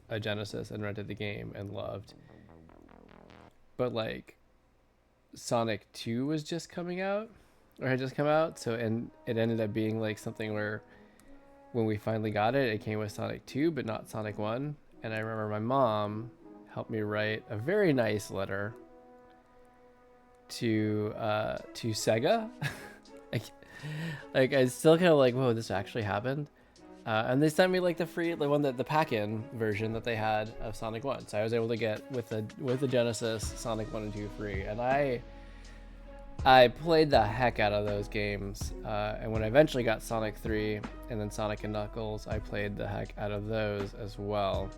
a Genesis and rented the game and loved. But like, Sonic 2 was just coming out, or had just come out, so, and it ended up being like something where when we finally got it, it came with Sonic 2 but not Sonic 1. And I remember my mom helped me write a very nice letter to Sega. like I still kind of like, whoa, this actually happened. And they sent me like the pack-in version that they had of Sonic 1. So I was able to get with the Genesis Sonic 1 and 2 free. And I played the heck out of those games. And when I eventually got Sonic 3 and then Sonic and Knuckles, I played the heck out of those as well.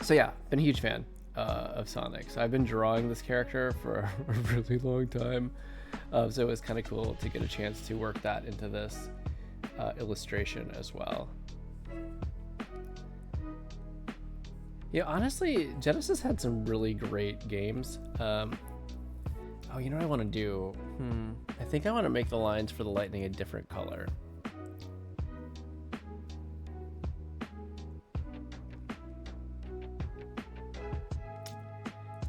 So yeah, been a huge fan of Sonic. So I've been drawing this character for a really long time. So it was kind of cool to get a chance to work that into this illustration as well. Yeah, honestly, Genesis had some really great games. Oh, you know what I want to do? I think I want to make the lines for the lightning a different color.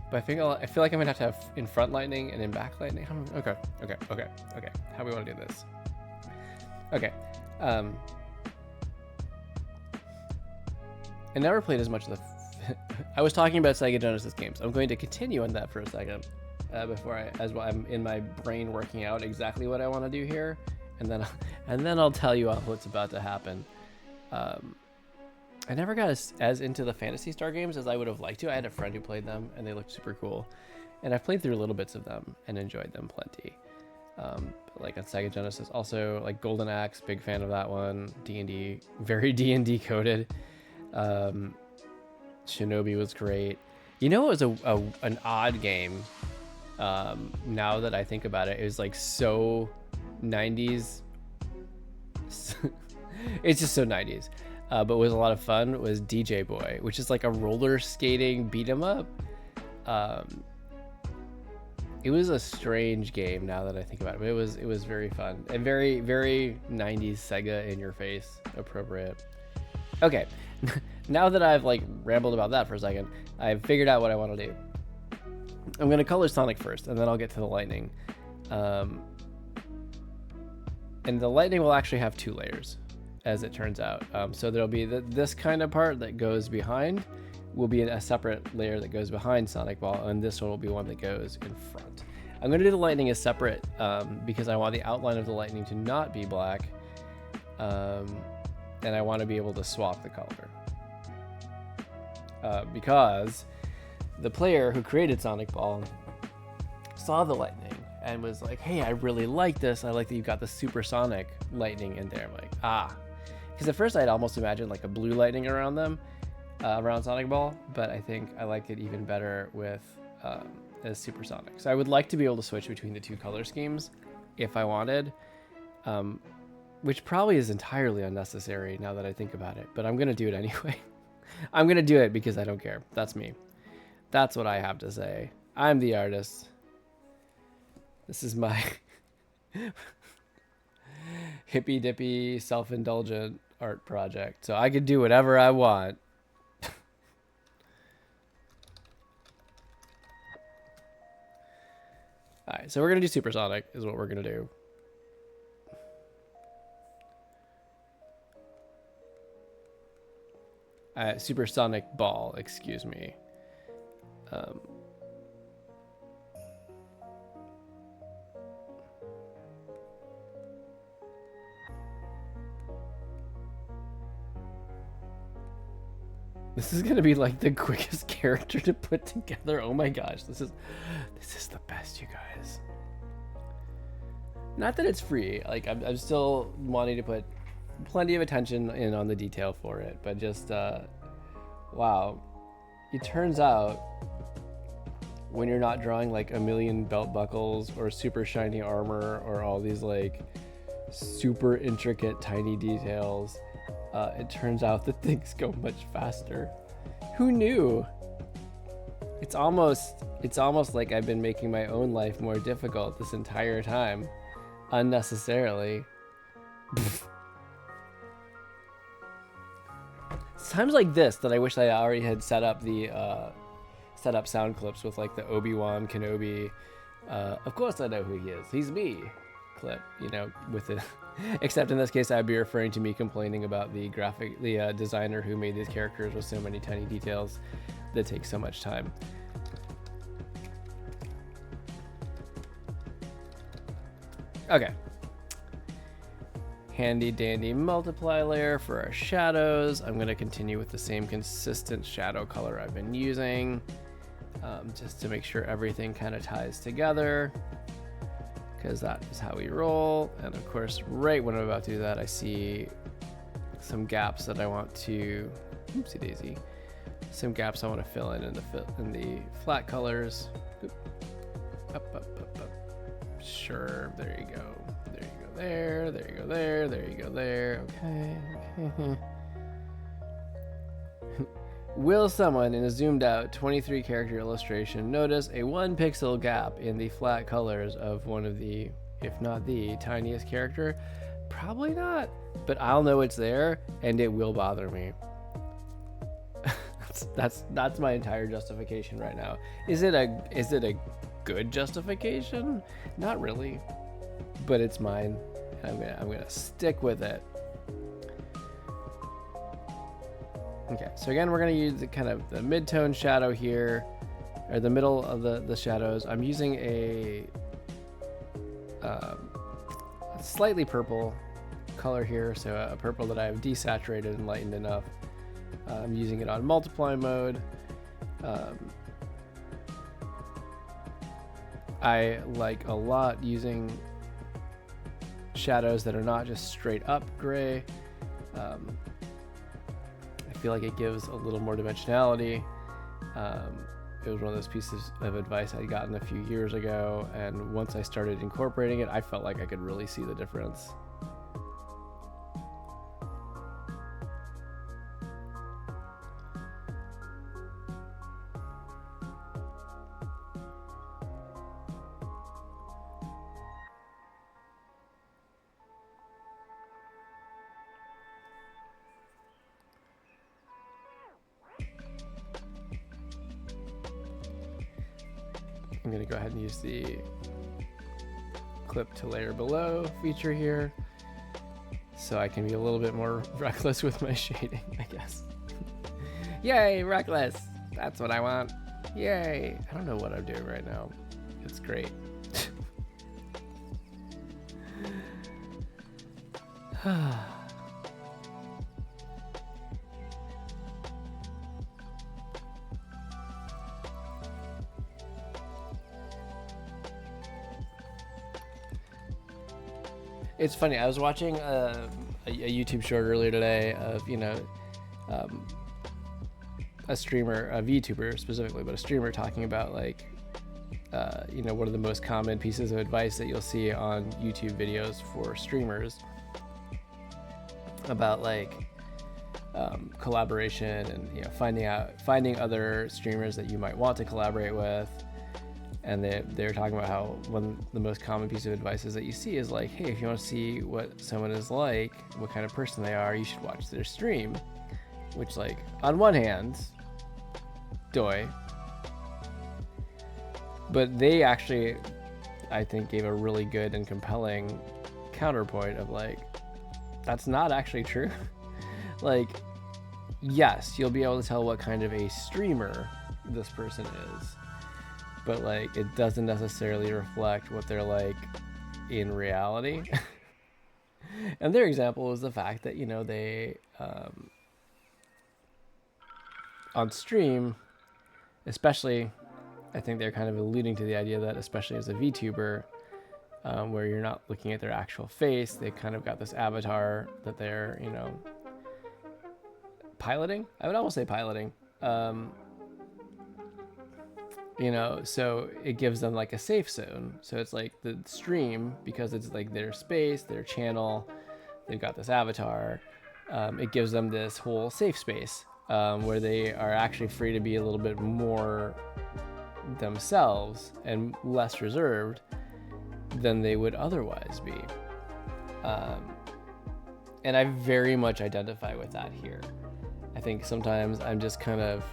But I feel like I'm gonna have to have in front lightning and in back lightning. Okay. How do we want to do this? Okay. I never played as much of the. I was talking about Sega Genesis games. I'm going to continue on that for a second, before I'm in my brain working out exactly what I want to do here, and then I'll tell you what's about to happen. I never got as into the Phantasy Star games as I would have liked to. I had a friend who played them, and they looked super cool. And I've played through little bits of them and enjoyed them plenty. Like on Sega Genesis, also like Golden Axe, big fan of that one. D&D, very D&D coded. Shinobi was great. You know, it was an odd game. Now that I think about it, it was like so 90s. It's just so 90s. But what was a lot of fun was DJ Boy, which is like a roller skating beat 'em up. It was a strange game now that I think about it, but it was very fun and very, very 90s Sega in your face appropriate. Okay, now that I've like rambled about that for a second, I've figured out what I want to do. I'm going to color Sonic first, and then I'll get to the lightning. And the lightning will actually have 2 layers, as it turns out. So there'll be this kind of part that goes behind, will be a separate layer that goes behind Sonicball, and this one will be one that goes in front. I'm going to do the lightning as separate because I want the outline of the lightning to not be black, and I want to be able to swap the color. Because the player who created Sonicball saw the lightning and was like, hey, I really like this. I like that you've got the supersonic lightning in there. I'm like, because at first I'd almost imagined like a blue lightning around them, around Sonicball, but I think I liked it even better with as supersonic. So I would like to be able to switch between the 2 color schemes if I wanted, which probably is entirely unnecessary now that I think about it, but I'm going to do it anyway. I'm going to do it because I don't care. That's me. That's what I have to say. I'm the artist. This is my hippy dippy self-indulgent art project. So I could do whatever I want. All right, so we're going to do supersonic is what we're going to do. Supersonic ball, excuse me. This is gonna be like the quickest character to put together. Oh my gosh, this is the best, you guys. Not that it's free. Like I'm still wanting to put plenty of attention in on the detail for it, but just wow. It turns out when you're not drawing like a million belt buckles or super shiny armor or all these like super intricate tiny details, it turns out that things go much faster. Who knew? It's almost like I've been making my own life more difficult this entire time, unnecessarily. It's times like this that I wish I already had set up sound clips with like the Obi-Wan Kenobi. Of course I know who he is. He's me. Clip, you know, with it. Except in this case, I'd be referring to me complaining about the designer who made these characters with so many tiny details that take so much time. Okay. Handy dandy multiply layer for our shadows. I'm going to continue with the same consistent shadow color I've been using, just to make sure everything kind of ties together, because that is how we roll. And of course, right when I'm about to do that, I see some gaps that I want to, oopsie daisy, some gaps I want to fill in the flat colors. Oop. Up. Sure, there you go. There you go there, there you go there, there you go there. Okay. Will someone in a zoomed out 23 character illustration notice a 1 pixel gap in the flat colors of one of the, if not the tiniest character? Probably not, but I'll know it's there and it will bother me. that's my entire justification right now. Is it a good justification? Not really, but it's mine. I'm gonna stick with it. Okay, so again, we're gonna use the kind of the mid-tone shadow here, or the middle of the shadows. I'm using a slightly purple color here, so a purple that I've desaturated and lightened enough. I'm using it on multiply mode. I like a lot using shadows that are not just straight up gray. I feel like it gives a little more dimensionality. It was one of those pieces of advice I'd gotten a few years ago, and once I started incorporating it, I felt like I could really see the difference. I'm going to go ahead and use the clip to layer below feature here, so I can be a little bit more reckless with my shading, I guess. Yay, reckless! That's what I want. Yay! I don't know what I'm doing right now. It's great. It's funny, I was watching a YouTube short earlier today of, you know, a streamer, a VTuber specifically, but a streamer talking about, like, you know, one of the most common pieces of advice that you'll see on YouTube videos for streamers about, like, collaboration and, you know, finding other streamers that you might want to collaborate with. And they're talking about how one of the most common piece of advice is that you see is like, hey, if you want to see what someone is like, what kind of person they are, you should watch their stream. Which, like, on one hand, doy. But they actually, I think, gave a really good and compelling counterpoint of, like, that's not actually true. Like, yes, you'll be able to tell what kind of a streamer this person is, but, like, it doesn't necessarily reflect what they're like in reality. And their example was the fact that, you know, they on stream, especially, I think they're kind of alluding to the idea that, especially as a VTuber, where you're not looking at their actual face, they kind of got this avatar that they're, you know, piloting. I would almost say piloting. You know, so it gives them, like, a safe zone. So it's like the stream, because it's like their space, their channel, they've got this avatar. It gives them this whole safe space where they are actually free to be a little bit more themselves and less reserved than they would otherwise be. And I very much identify with that here. I think sometimes I'm just kind of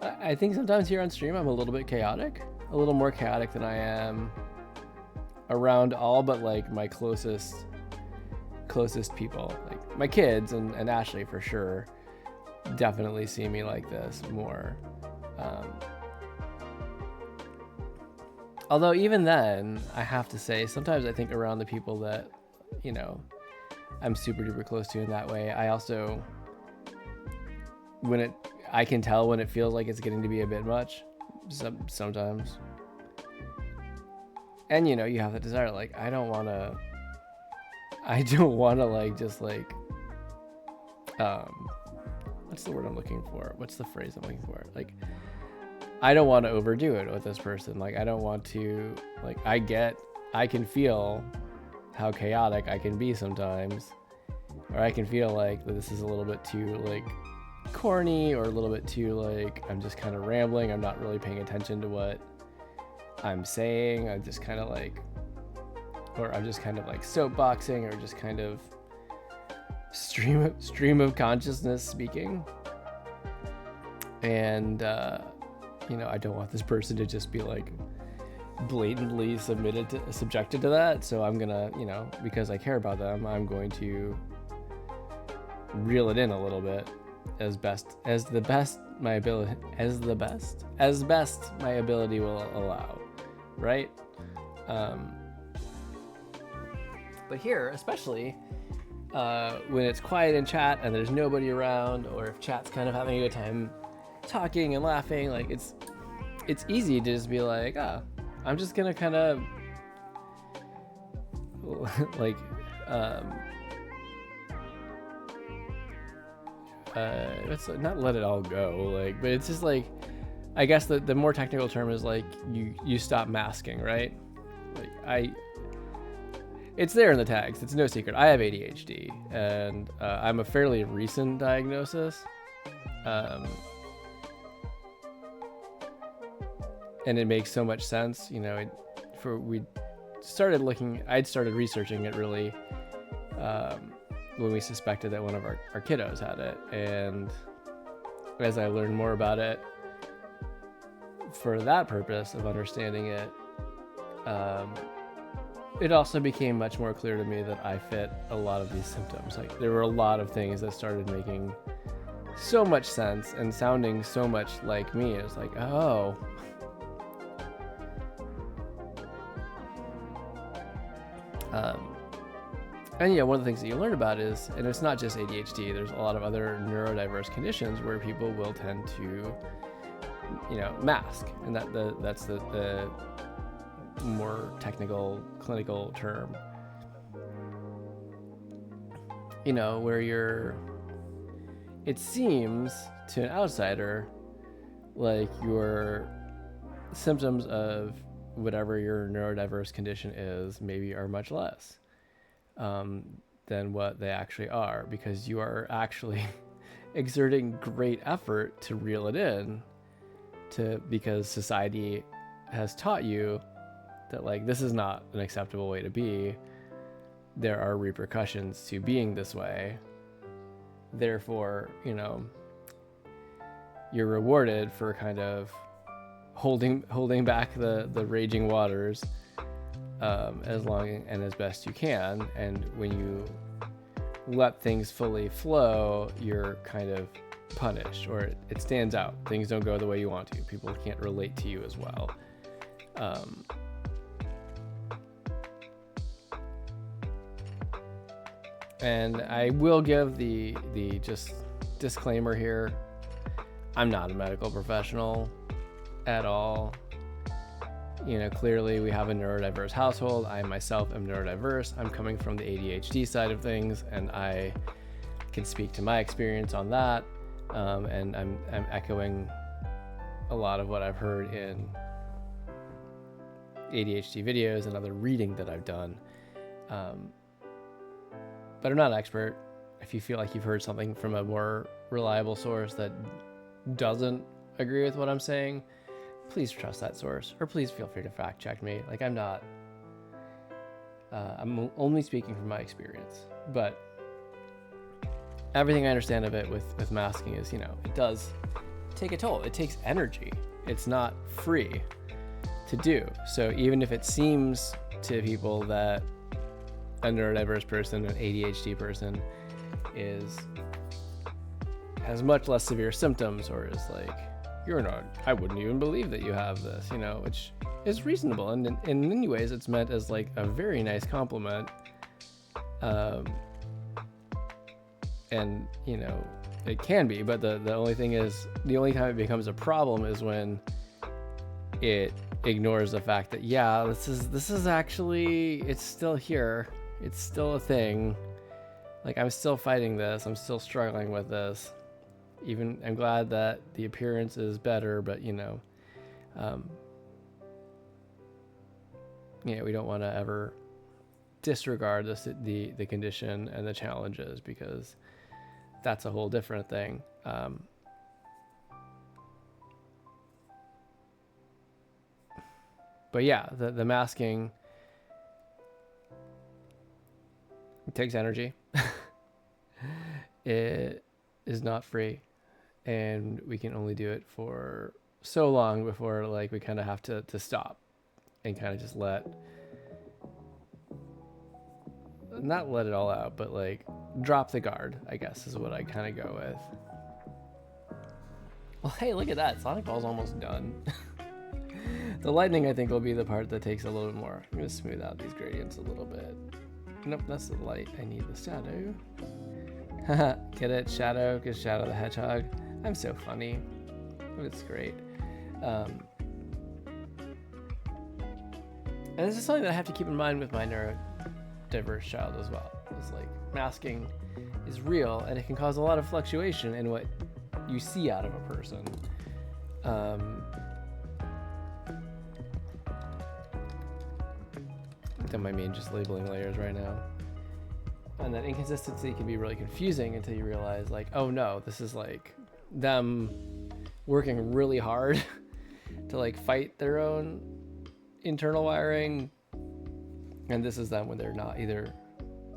I think sometimes here on stream I'm a little bit chaotic, a little more chaotic than I am around all but, like, my closest people, like my kids and Ashley for sure definitely see me like this more. Although even then, I have to say, sometimes I think around the people that, you know, I'm super duper close to in that way, I also, I can tell when it feels like it's getting to be a bit much sometimes. And, you know, you have the desire, like, I don't want to like, just like, what's the word I'm looking for? What's the phrase I'm looking for? Like, I don't want to overdo it with this person. Like, I don't want to, like, I can feel how chaotic I can be sometimes, or I can feel like this is a little bit too, like, corny, or a little bit too, like, I'm just kind of rambling, I'm not really paying attention to what I'm saying, I'm just kind of like, or I'm just kind of like soapboxing, or just kind of stream of consciousness speaking. And you know, I don't want this person to just be, like, blatantly subjected to that, so I'm gonna, you know, because I care about them, I'm going to reel it in a little bit as best my ability will allow, right? But here, especially when it's quiet in chat and there's nobody around, or if chat's kind of having a good time talking and laughing, like, it's easy to just be like, I'm just gonna kind of like it's not let it all go, like, but it's just like, I guess the more technical term is, like, you stop masking, right? Like, it's there in the tags, it's no secret, I have ADHD, and I'm a fairly recent diagnosis, and it makes so much sense, you know. I'd started researching it really when we suspected that one of our kiddos had it, and as I learned more about it, for that purpose of understanding it, it also became much more clear to me that I fit a lot of these symptoms. Like, there were a lot of things that started making so much sense and sounding so much like me. It's like, oh. And yeah, one of the things that you learn about is, and it's not just ADHD, there's a lot of other neurodiverse conditions where people will tend to, mask. And that's the more technical clinical term. Where it seems to an outsider like your symptoms of whatever your neurodiverse condition is maybe are much less than what they actually are, because you are actually exerting great effort to reel it in, because society has taught you that, like, this is not an acceptable way to be. There are repercussions to being this way. Therefore, you're rewarded for kind of holding back the raging waters as long and as best you can. And when you let things fully flow, you're kind of punished, or it stands out. Things don't go the way you want to. People can't relate to you as well. And I will give the just disclaimer here. I'm not a medical professional at all. Clearly we have a neurodiverse household. I myself am neurodiverse. I'm coming from the ADHD side of things, and I can speak to my experience on that. And I'm echoing a lot of what I've heard in ADHD videos and other reading that I've done. But I'm not an expert. If you feel like you've heard something from a more reliable source that doesn't agree with what I'm saying, please trust that source, or please feel free to fact check me. Like, I'm only speaking from my experience, but everything I understand of it with masking is, it does take a toll. It takes energy. It's not free to do. So even if it seems to people that a neurodiverse person, an ADHD person has much less severe symptoms, or is like, I wouldn't even believe that you have this, which is reasonable. And in many ways it's meant as like a very nice compliment. And it can be, but the only thing is, the only time it becomes a problem is when it ignores the fact that, yeah, this is actually, it's still here. It's still a thing. Like, I'm still fighting this. I'm still struggling with this. Even, I'm glad that the appearance is better, but we don't want to ever disregard the condition and the challenges, because that's a whole different thing. But yeah, the masking, it takes energy. It is not free, and we can only do it for so long before, like, we kind of have to stop and kind of just not let it all out, but like drop the guard, I guess, is what I kind of go with. Well, hey, look at that. Sonicball's almost done. The lightning, I think, will be the part that takes a little bit more. I'm going to smooth out these gradients a little bit. Nope, that's the light. I need the shadow. Haha, get it? Shadow, because Shadow the Hedgehog. I'm so funny. It's great. And this is something that I have to keep in mind with my neurodiverse child as well. It's like, masking is real, and it can cause a lot of fluctuation in what you see out of a person. Don't mind me just labeling layers right now. And that inconsistency can be really confusing until you realize, like, oh no, this is like them working really hard to like fight their own internal wiring, and this is them when they're not either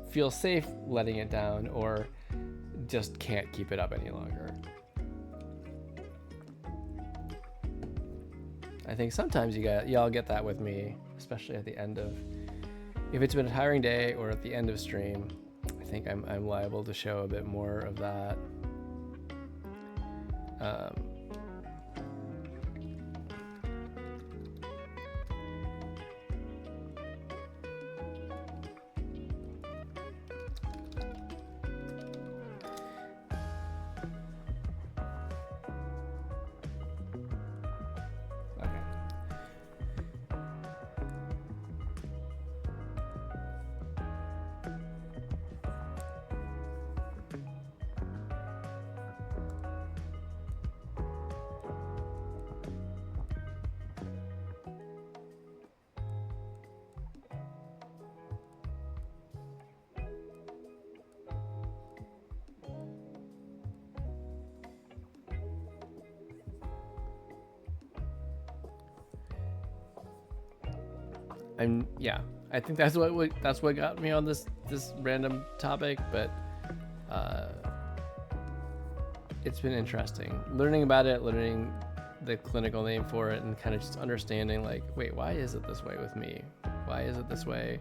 feel safe letting it down or just can't keep it up any longer. I think sometimes y'all get that with me, especially at the end of, if it's been a tiring day or at the end of stream. I think I'm liable to show a bit more of that. I think that's what got me on this random topic, but it's been interesting learning about it, learning the clinical name for it, and kind of just understanding, like, wait, why is it this way with me? Why is it this way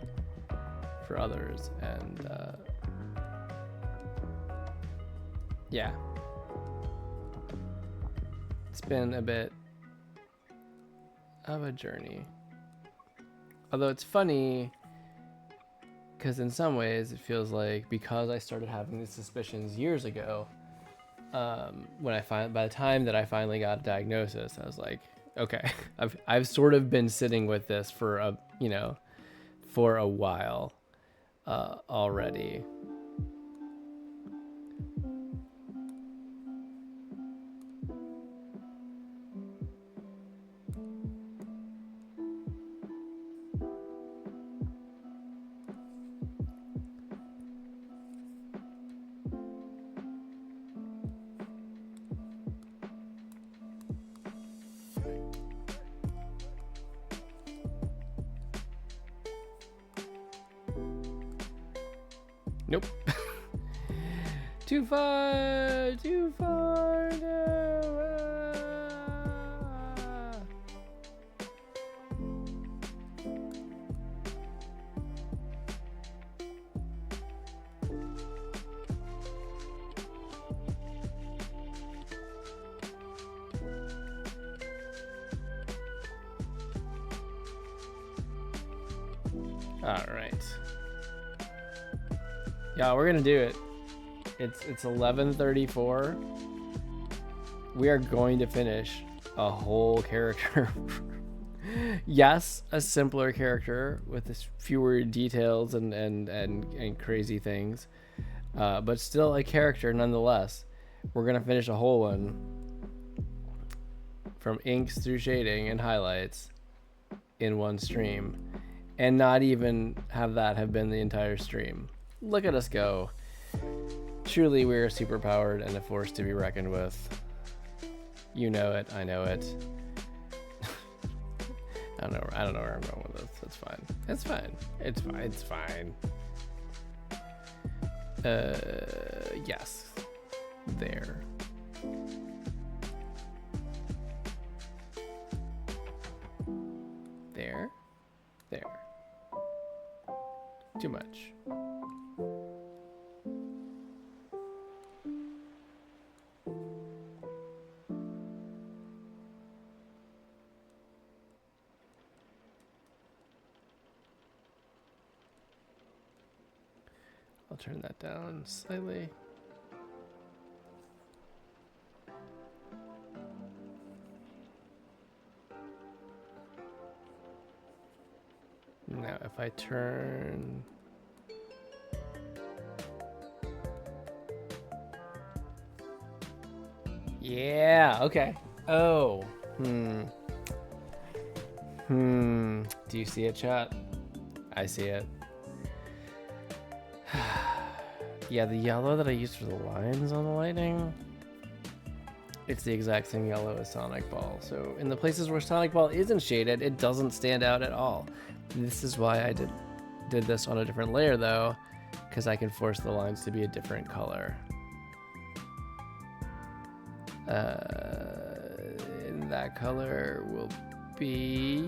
for others? And yeah, it's been a bit of a journey. Although it's funny, because in some ways it feels like, because I started having these suspicions years ago, by the time that I finally got a diagnosis, I was like, okay, I've sort of been sitting with this for a while already. Nope. Too far no. All right. Yeah, we're gonna do it. It's 11:34. We are going to finish a whole character. Yes, a simpler character with fewer details and crazy things, but still a character nonetheless. We're gonna finish a whole one, from inks through shading and highlights, in one stream, and not even have that have been the entire stream. Look at us go. Truly, we are superpowered and a force to be reckoned with. You know it. I know it. I don't know where I'm going with this. It's fine. It's fine. It's fine. It's fine. Yes. There. There. There. Too much. I'll turn that down slightly. Now, if I turn... Yeah, okay. Oh, Do you see it, chat? I see it. Yeah, the yellow that I used for the lines on the lighting, it's the exact same yellow as Sonicball. So in the places where Sonicball isn't shaded, it doesn't stand out at all. This is why I did this on a different layer though, because I can force the lines to be a different color. And that color will be...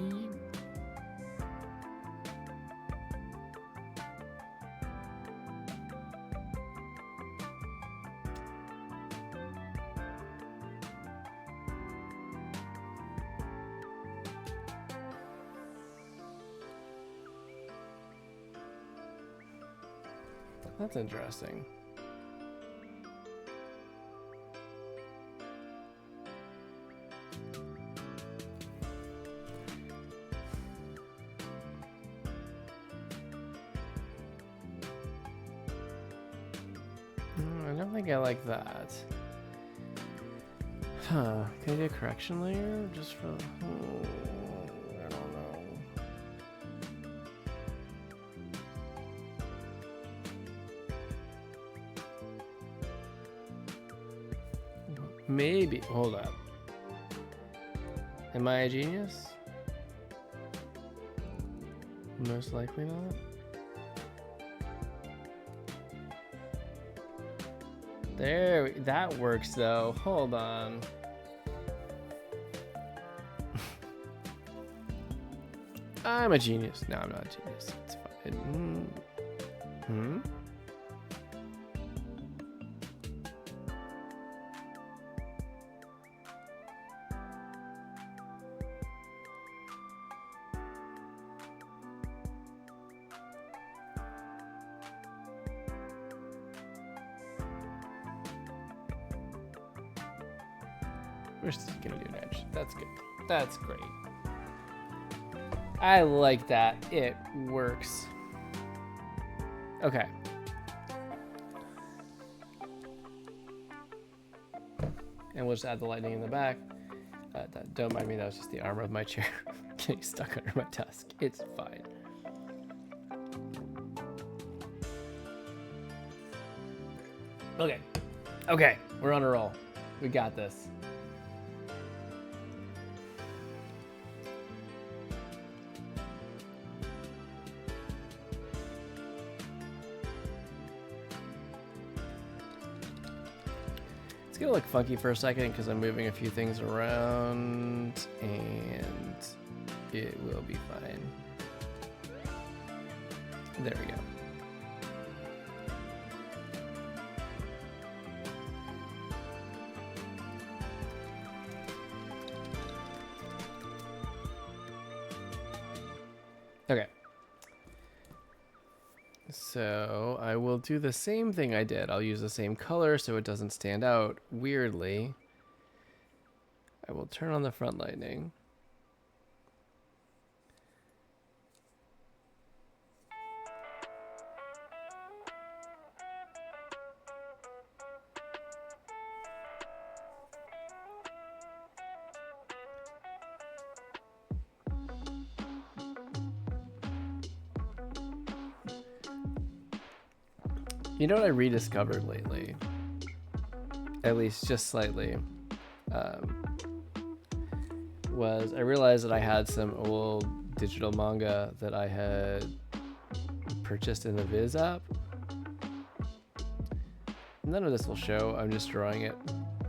That's interesting. I don't think I like that. Huh. Can I do a correction layer just for... I don't know. Maybe. Hold up. Am I a genius? Most likely not. There, that works though. Hold on. I'm a genius. No, I'm not a genius. It's fine. We're just gonna do an edge. That's good. That's great. I like that. It works. Okay. And we'll just add the lightning in the back. Don't mind me, that was just the arm of my chair getting stuck under my desk. It's fine. Okay. Okay, we're on a roll. We got this. It's gonna look funky for a second because I'm moving a few things around, and it will be fine. There we go. Okay. So I will do the same thing I did. I'll use the same color so it doesn't stand out weirdly. I will turn on the front lightning. You know what I rediscovered lately, at least just slightly, was I realized that I had some old digital manga that I had purchased in the Viz app. None of this will show. I'm just drawing it,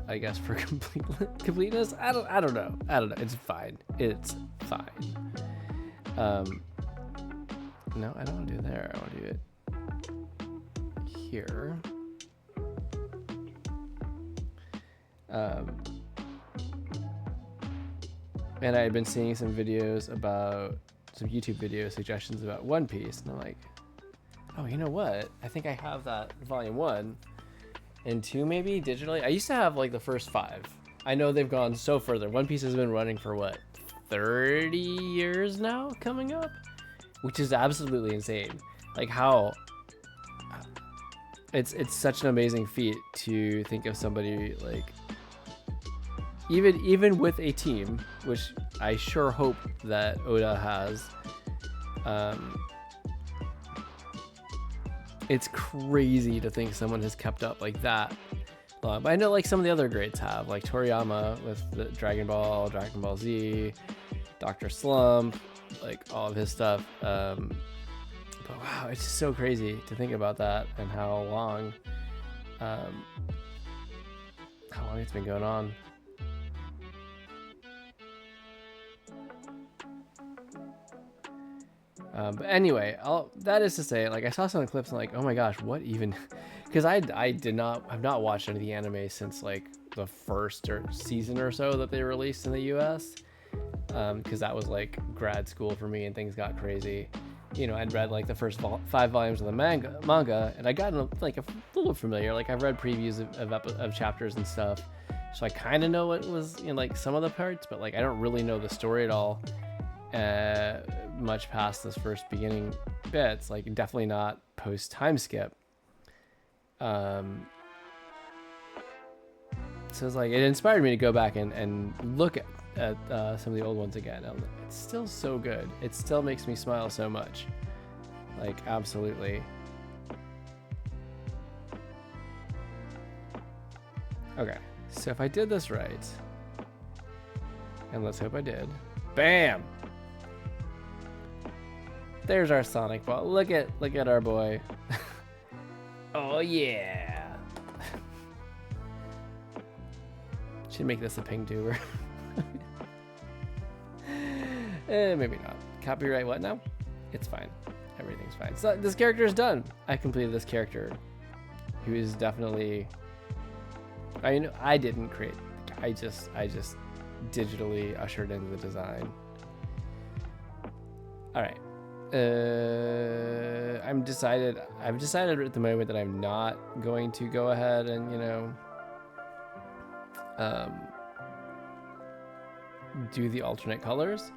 I guess, for completeness. I don't know. It's fine. It's fine. No, I don't want to do it there. I want to do it here. And I had been seeing some videos about some YouTube video suggestions about One Piece, and I'm like, oh, you know what? I think I have that volume 1 and 2 maybe digitally. I used to have like the first 5. I know they've gone so further. One Piece has been running for what, 30 years now coming up, which is absolutely insane. Like how it's such an amazing feat to think of somebody like even with a team, which I sure hope that Oda has. It's crazy to think someone has kept up like that long. But I know like some of the other greats have, like Toriyama with the Dragon Ball Z, Dr. Slump, like all of his stuff. But wow, it's just so crazy to think about that and how long it's been going on. But anyway, that is to say, like I saw some of the clips and like, oh my gosh, what even? Because I've not watched any of the anime since like the first season or so that they released in the U.S. Because that was like grad school for me and things got crazy. You know, I'd read like the first 5 volumes of the manga, and I got like a little familiar. Like I've read previews of chapters and stuff, so I kind of know what was in like some of the parts, but like I don't really know the story at all. Much past this first beginning bits, like definitely not post time skip. So it's like it inspired me to go back and look at some of the old ones again. It's still so good. It still makes me smile so much. Like absolutely. Okay, so if I did this right, and let's hope I did. Bam! There's our Sonicball. Look at our boy. Oh yeah. Should make this a ping tuber. Maybe not. Copyright what now? It's fine. Everything's fine. So this character is done. I completed this character, who is definitely. I know I didn't create. I just digitally ushered in the design. All right. I've decided at the moment that I'm not going to go ahead and, you know, do the alternate colors.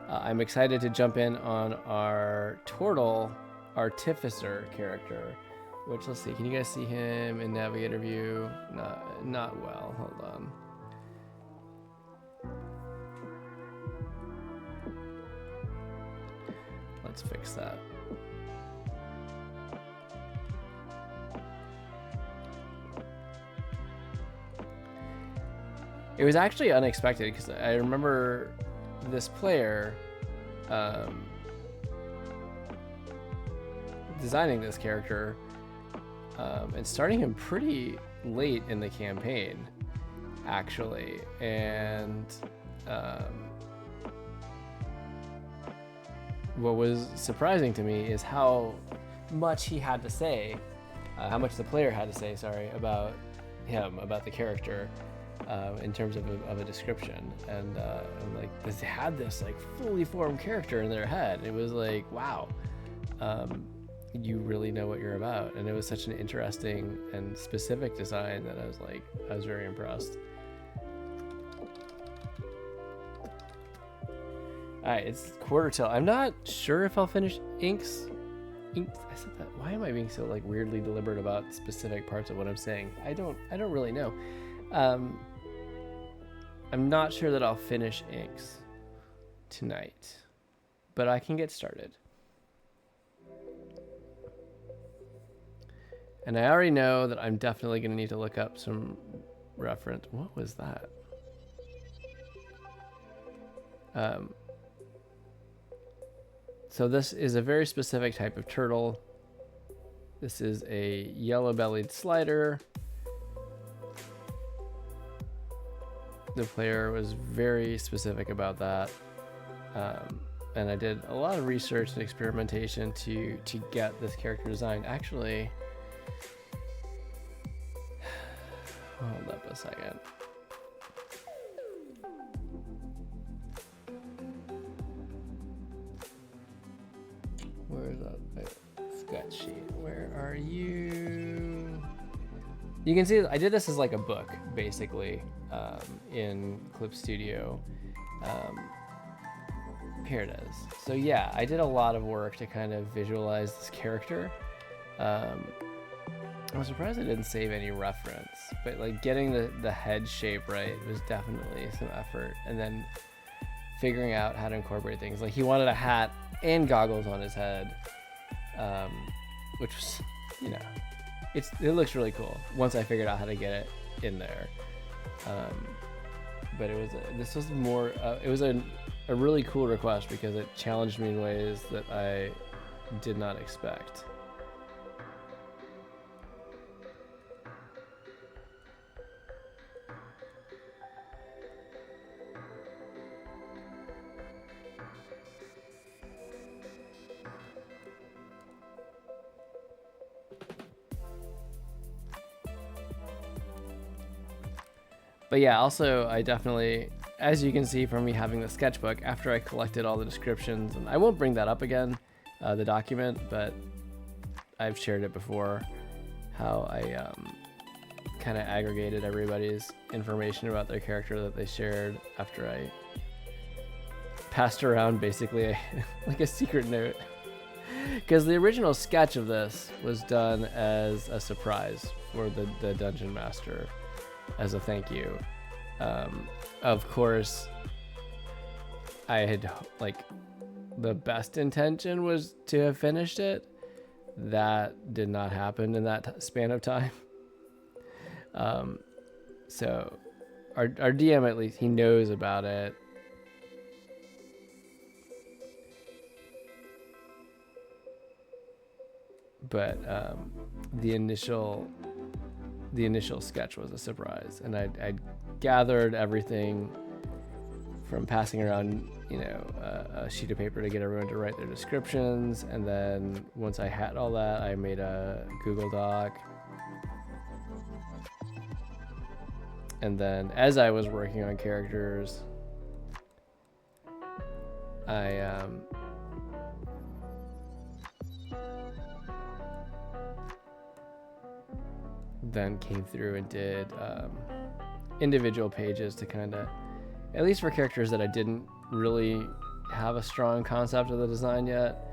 I'm excited to jump in on our Tortle Artificer character, which, let's see, can you guys see him in Navigator view? Not well, hold on. Let's fix that. It was actually unexpected because I remember this player designing this character and starting him pretty late in the campaign, actually, and what was surprising to me is how much he had to say, how much the player had to say, sorry, about him, about the character, in terms of a description. And like, they had this like fully formed character in their head. It was like, wow, you really know what you're about. And it was such an interesting and specific design that I was very impressed. Alright, it's quarter till. I'm not sure if I'll finish inks. I said that. Why am I being so like weirdly deliberate about specific parts of what I'm saying? I don't really know. I'm not sure that I'll finish inks tonight, but I can get started. And I already know that I'm definitely going to need to look up some reference. What was that? So this is a very specific type of turtle. This is a yellow-bellied slider. The player was very specific about that. And I did a lot of research and experimentation to get this character design. Actually, hold up a second. Where's that sketch sheet? Where are you? You can see I did this as like a book, basically, in Clip Studio. Here it is. So yeah, I did a lot of work to kind of visualize this character. I'm surprised I didn't save any reference, but like getting the head shape right was definitely some effort. And then figuring out how to incorporate things. Like he wanted a hat and goggles on his head, which was, you know, it looks really cool once I figured out how to get it in there. But it was a really cool request because it challenged me in ways that I did not expect. But yeah, also I definitely, as you can see from me having the sketchbook, after I collected all the descriptions, and I won't bring that up again, the document, but I've shared it before, how I kind of aggregated everybody's information about their character that they shared after I passed around basically like a secret note. Because the original sketch of this was done as a surprise for the Dungeon Master, as a thank you. Of course, I had, like, the best intention was to have finished it. That did not happen in that span of time. So our DM, at least, he knows about it. But the initial sketch was a surprise, and I gathered everything from passing around, a sheet of paper to get everyone to write their descriptions, and then once I had all that, I made a Google Doc, and then as I was working on characters, I then came through and did individual pages to kind of, at least for characters that I didn't really have a strong concept of the design yet,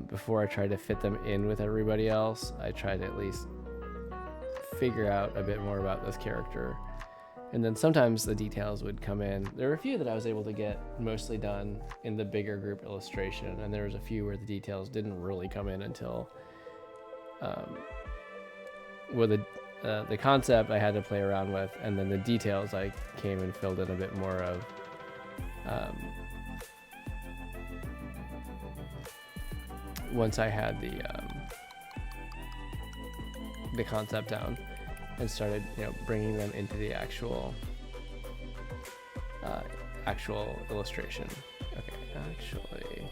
before I tried to fit them in with everybody else, I tried to at least figure out a bit more about this character. And then sometimes the details would come in. There were a few that I was able to get mostly done in the bigger group illustration, and there was a few where the details didn't really come in until with the concept I had to play around with, and then the details I came and filled in a bit more of. Once I had the concept down and started, bringing them into the actual illustration. Okay, actually,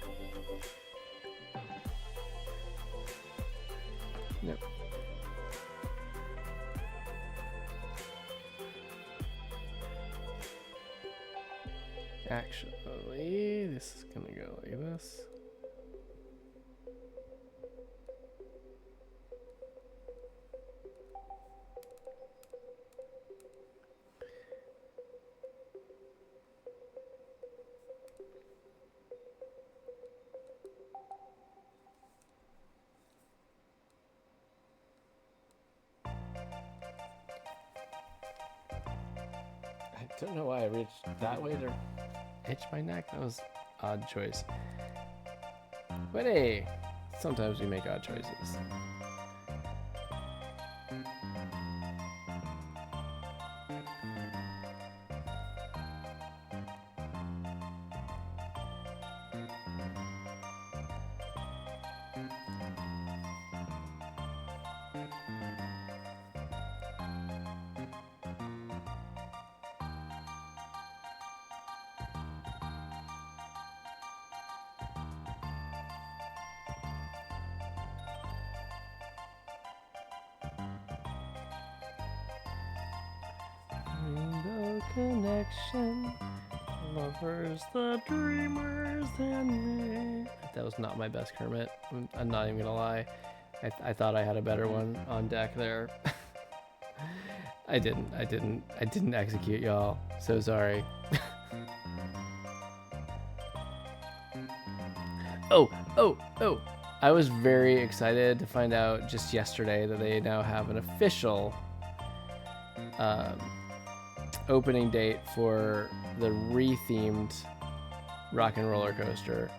nope. Actually, this is gonna go like this. I don't know why I reached that way to itch my neck. That was odd choice. But hey, sometimes we make odd choices. Rainbow connection, lovers, the dreamers, and me. That was not my best Kermit. I'm not even gonna lie. I thought I had a better one on deck there. I didn't execute, y'all. So sorry. Oh. I was very excited to find out just yesterday that they now have an official opening date for the re-themed Rock and Roller Coaster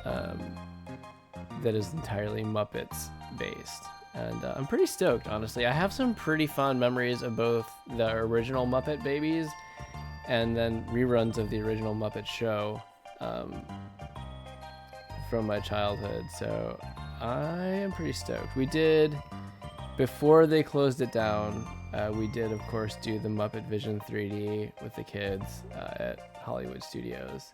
that is entirely Muppets based. And I'm pretty stoked, honestly. I have some pretty fond memories of both the original Muppet Babies and then reruns of the original Muppet Show from my childhood. So I am pretty stoked. We did, before they closed it down, we did, of course, do the Muppet Vision 3D with the kids at Hollywood Studios.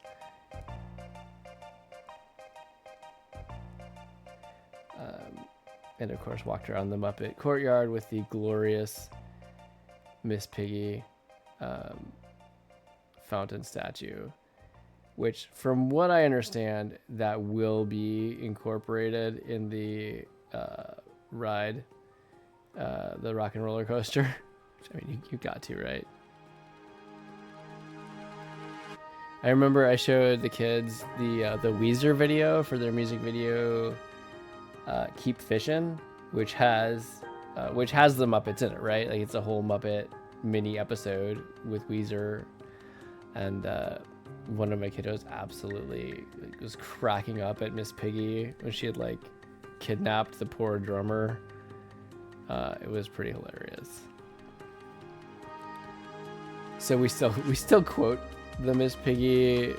And, of course, walked around the Muppet Courtyard with the glorious Miss Piggy fountain statue, which from what I understand, that will be incorporated in the ride, the rock and roller coaster. Which, I mean, you got to, right? I remember I showed the kids the Weezer video for their music video, "Keep Fishin'," which has the Muppets in it, right? Like it's a whole Muppet mini episode with Weezer, and one of my kiddos absolutely was cracking up at Miss Piggy when she had like kidnapped the poor drummer. It was pretty hilarious. So we still quote the Miss Piggy,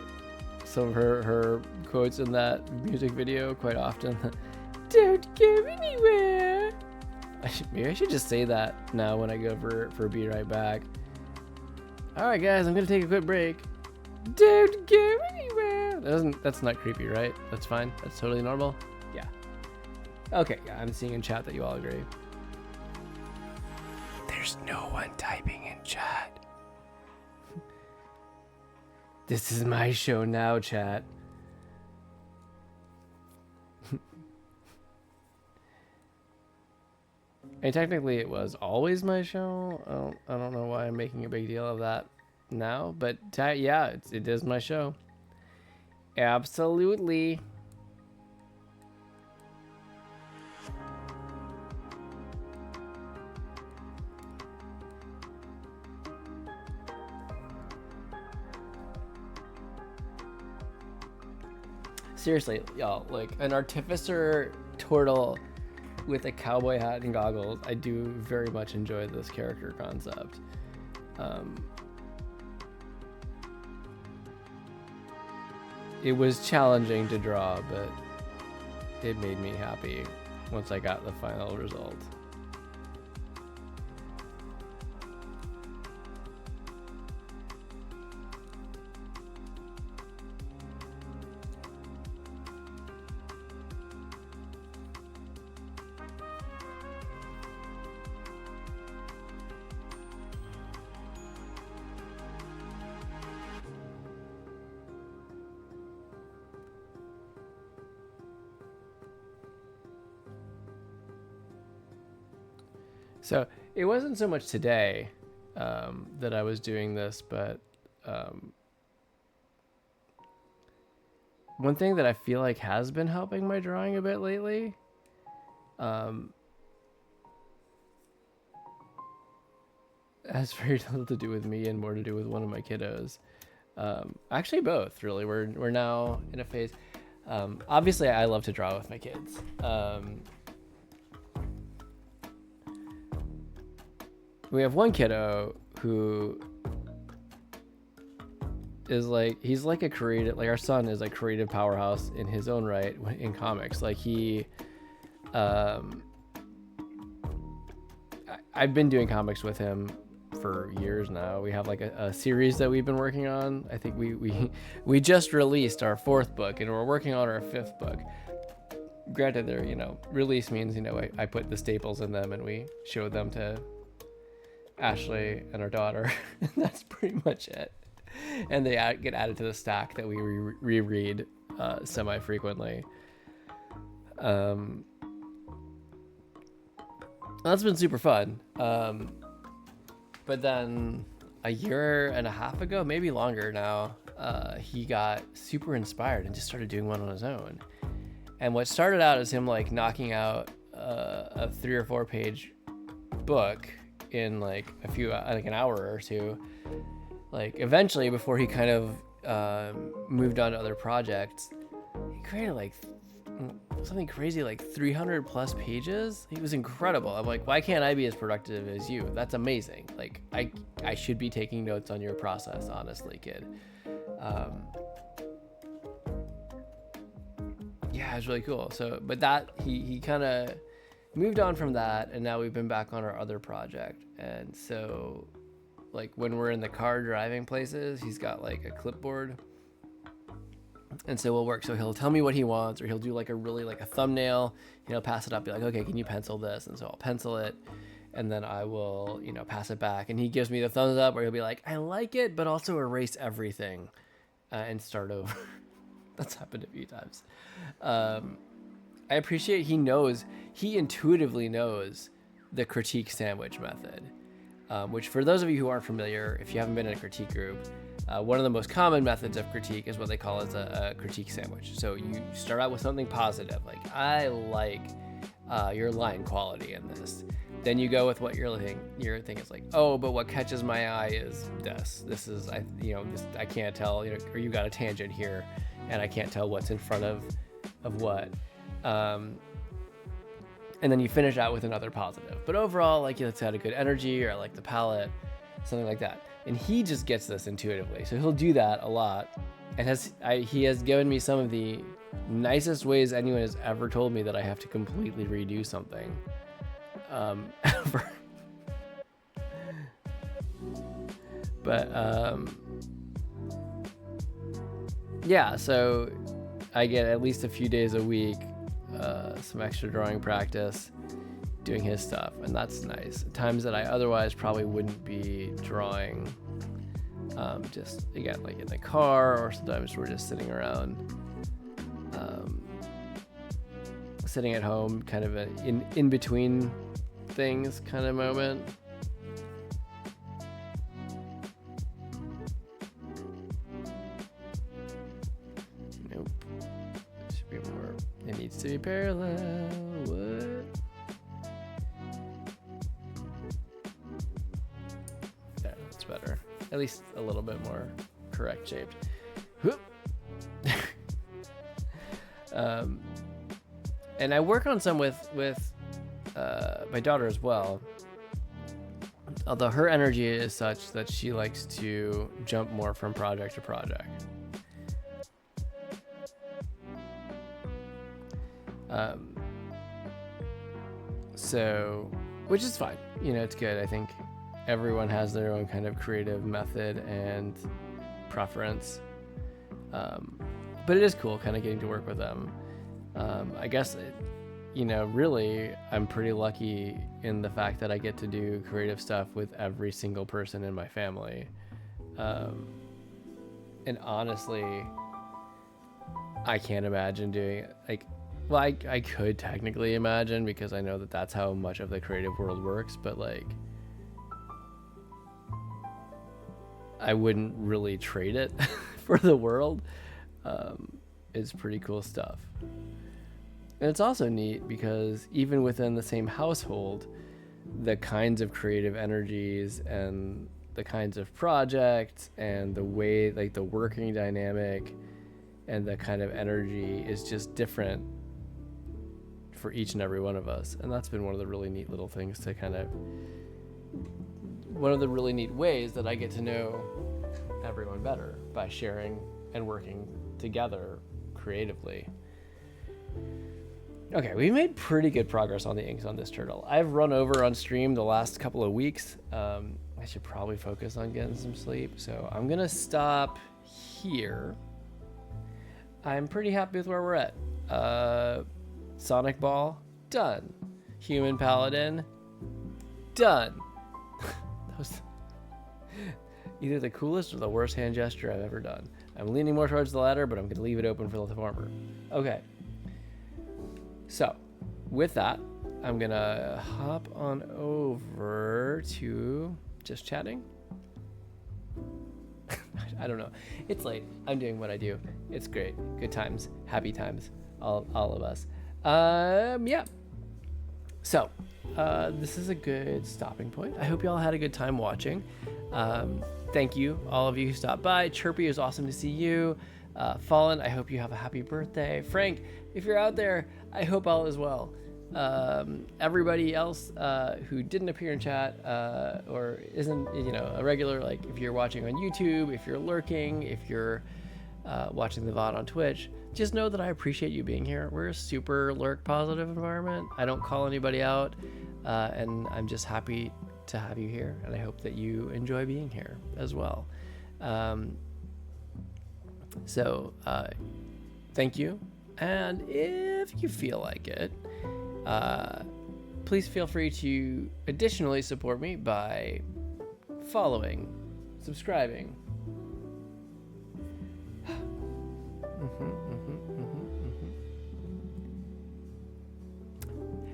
some of her quotes in that music video quite often. Don't go anywhere. Maybe I should just say that now when I go for Be Right Back. All right, guys, I'm gonna take a quick break. Don't go anywhere. That's not creepy, right? That's fine. That's totally normal. Yeah. Okay. Yeah, I'm seeing in chat that you all agree. There's no one typing in chat. This is my show now, chat. And technically it was always my show. I don't know why I'm making a big deal of that now, but yeah, it is my show. Absolutely. Seriously, y'all, like an artificer turtle with a cowboy hat and goggles. I do very much enjoy this character concept. It was challenging to draw, but it made me happy once I got the final result. So it wasn't so much today that I was doing this, but one thing that I feel like has been helping my drawing a bit lately, has very little to do with me and more to do with one of my kiddos. Actually, both really. We're now in a phase. Obviously, I love to draw with my kids. We have one kiddo who is like, he's like a creative, like our son is a creative powerhouse in his own right in comics. Like he, I've been doing comics with him for years now. We have like a series that we've been working on. I think we just released our 4th book and we're working on our 5th book. Granted, they're, release means, I put the staples in them and we show them to Ashley and our daughter. That's pretty much it. And they get added to the stack that we reread semi-frequently. That's been super fun. But then a year and a half ago, maybe longer now, he got super inspired and just started doing one on his own. And what started out as him like knocking out a 3 or 4 page book in like an hour or two, like eventually before he kind of moved on to other projects, he created like something crazy like 300 plus pages. He was incredible. I'm like, why can't I be as productive as you? That's amazing. Like I should be taking notes on your process, honestly, kid. Yeah, it was really cool. So but that he kind of moved on from that, and now we've been back on our other project. And so like when we're in the car driving places, he's got like a clipboard, and so we'll work. So he'll tell me what he wants, or he'll do like a thumbnail, pass it up, be like, okay, can you pencil this? And so I'll pencil it, and then I will, pass it back, and he gives me the thumbs up, or he'll be like, I like it, but also erase everything and start over. That's happened a few times. I appreciate he intuitively knows the critique sandwich method, which for those of you who aren't familiar, if you haven't been in a critique group, one of the most common methods of critique is what they call as a critique sandwich. So you start out with something positive, like I like your line quality in this. Then you go with what your thing is like, oh, but what catches my eye is this. This is, I can't tell, or you got a tangent here, and I can't tell what's in front of what. And then you finish out with another positive. But overall, like, it's had a good energy, or I like the palette, something like that. And he just gets this intuitively. So he'll do that a lot. And he has given me some of the nicest ways anyone has ever told me that I have to completely redo something. Ever. But yeah, so I get at least a few days a week, some extra drawing practice doing his stuff, and that's nice. Times that I otherwise probably wouldn't be drawing, just again, like in the car, or sometimes we're just sitting around, sitting at home, kind of an in between things kind of moment. Nope. Should be more. It needs to be parallel. What? There, that's better. At least a little bit more correct shaped. Whoop. And I work on some with my daughter as well, although her energy is such that she likes to jump more from project to project. So, which is fine, it's good. I think everyone has their own kind of creative method and preference, but it is cool kind of getting to work with them. I guess really, I'm pretty lucky in the fact that I get to do creative stuff with every single person in my family. And honestly, I can't imagine doing it. I could technically imagine, because I know that that's how much of the creative world works, but I wouldn't really trade it for the world. It's pretty cool stuff. And it's also neat because even within the same household, the kinds of creative energies and the kinds of projects and the way, the working dynamic and the kind of energy is just different for each and every one of us. And that's been one of the really neat little things to one of the really neat ways that I get to know everyone better, by sharing and working together creatively. Okay, we made pretty good progress on the inks on this turtle. I've run over on stream the last couple of weeks. I should probably focus on getting some sleep, so I'm gonna stop here. I'm pretty happy with where we're at. Sonicball, done. Human Paladin, done. That was either the coolest or the worst hand gesture I've ever done. I'm leaning more towards the latter, but I'm gonna leave it open for the former. Okay. So, with that, I'm gonna hop on over to just chatting. I don't know. It's late. I'm doing what I do. It's great. Good times. Happy times. All of us. Yeah. So, this is a good stopping point. I hope you all had a good time watching. Thank you, all of you who stopped by. Chirpy, it was awesome to see you. Fallen, I hope you have a happy birthday. Frank, if you're out there, I hope all is well. Everybody else who didn't appear in chat or isn't a regular, if you're watching on YouTube, if you're lurking, if you're watching the VOD on Twitch, just know that I appreciate you being here. We're a super lurk positive environment. I don't call anybody out, and I'm just happy to have you here, and I hope that you enjoy being here as well. So thank you, and if you feel like it, please feel free to additionally support me by following, subscribing.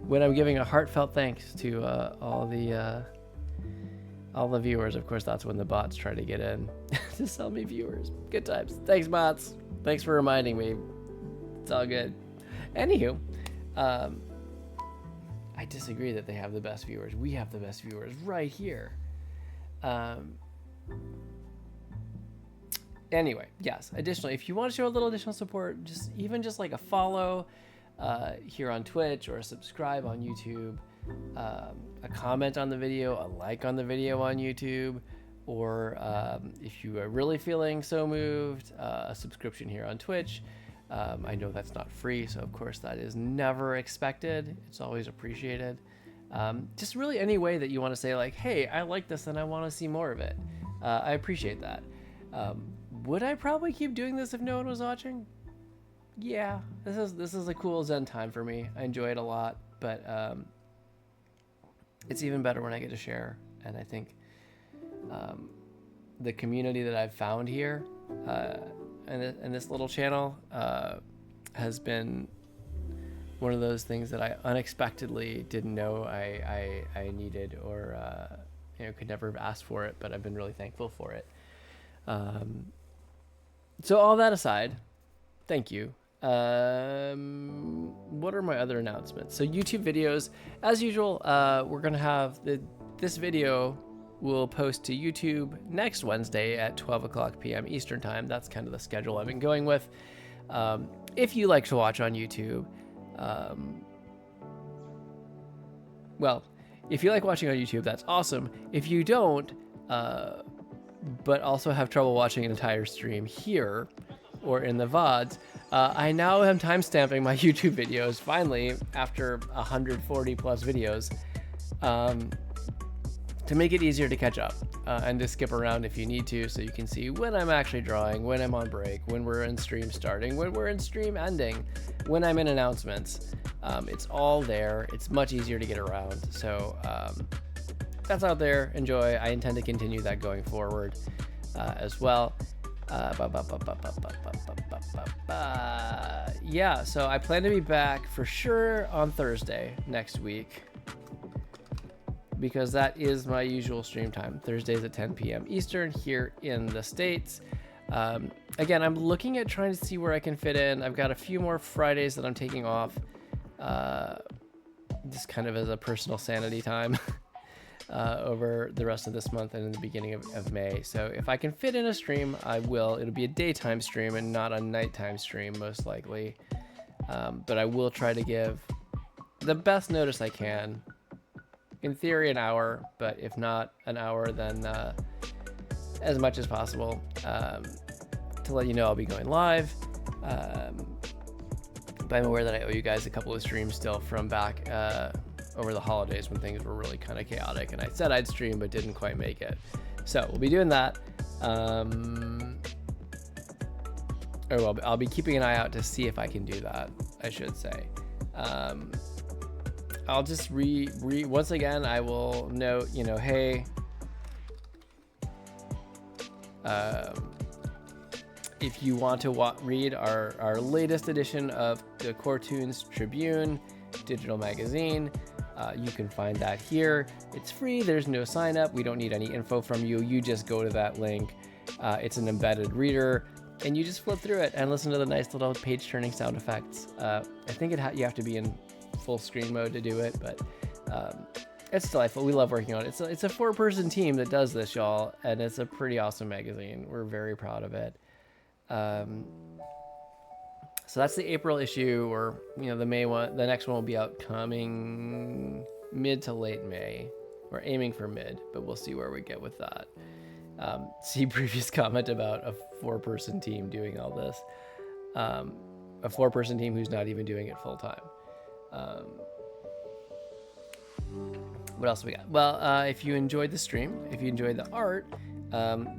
When I'm giving a heartfelt thanks to all the viewers, of course, that's when the bots try to get in to sell me viewers. Good times. Thanks, bots. Thanks for reminding me. It's all good. Anywho, I disagree that they have the best viewers. We have the best viewers right here. Anyway, yes. Additionally, if you want to show a little additional support, just like a follow here on Twitch, or a subscribe on YouTube, a comment on the video, a like on the video on YouTube, or if you are really feeling so moved, a subscription here on Twitch. I know that's not free, so of course that is never expected. It's always appreciated. Just really any way that you want to say, like, hey, I like this and I want to see more of it. I appreciate that. Would I probably keep doing this if no one was watching? Yeah, this is a cool Zen time for me. I enjoy it a lot, but it's even better when I get to share. And I think the community that I've found here and this little channel has been one of those things that I unexpectedly didn't know I needed, or could never have asked for it, but I've been really thankful for it. So all that aside, thank you. What are my other announcements? So YouTube videos, as usual, we're gonna have this video will post to YouTube next Wednesday at 12:00 p.m. Eastern time. That's kind of the schedule I've been going with. If you like to watch on YouTube, well, if you like watching on YouTube, that's awesome. If you don't, but also have trouble watching an entire stream here or in the VODs, I now am timestamping my YouTube videos, finally, after 140 plus videos, to make it easier to catch up and to skip around if you need to, so you can see when I'm actually drawing, when I'm on break, when we're in stream starting, when we're in stream ending, when I'm in announcements. It's all there. It's much easier to get around. So that's out there. Enjoy. I intend to continue that going forward as well. Yeah, so I plan to be back for sure on Thursday next week, because that is my usual stream time. Thursdays at 10 p.m. Eastern here in the States. Again, I'm looking at trying to see where I can fit in. I've got a few more Fridays that I'm taking off, just kind of as a personal sanity time. Over the rest of this month and in the beginning of May. So if I can fit in a stream, I will. It'll be a daytime stream and not a nighttime stream, most likely. But I will try to give the best notice I can. In theory, an hour, but if not an hour, then as much as possible to let you know I'll be going live. But I'm aware that I owe you guys a couple of streams still from back over the holidays when things were really kind of chaotic, and I said I'd stream but didn't quite make it. So we'll be doing that. I'll be keeping an eye out to see if I can do that, I should say. I'll just once again, I will note, hey, if you want to read our latest edition of the CoreToons Tribune digital magazine, you can find that here. It's free. There's no sign up. We don't need any info from you. You just go to that link. It's an embedded reader, and you just flip through it and listen to the nice little page turning sound effects. I think you have to be in full screen mode to do it, but it's delightful. We love working on it. It's a 4-person team that does this, y'all, and it's a pretty awesome magazine. We're very proud of it. So that's the April issue, or the May one. The next one will be out coming mid to late May. We're aiming for mid, but we'll see where we get with that. See previous comment about a 4-person team doing all this. A 4-person team who's not even doing it full time. What else we got? Well, if you enjoyed the stream, if you enjoyed the art,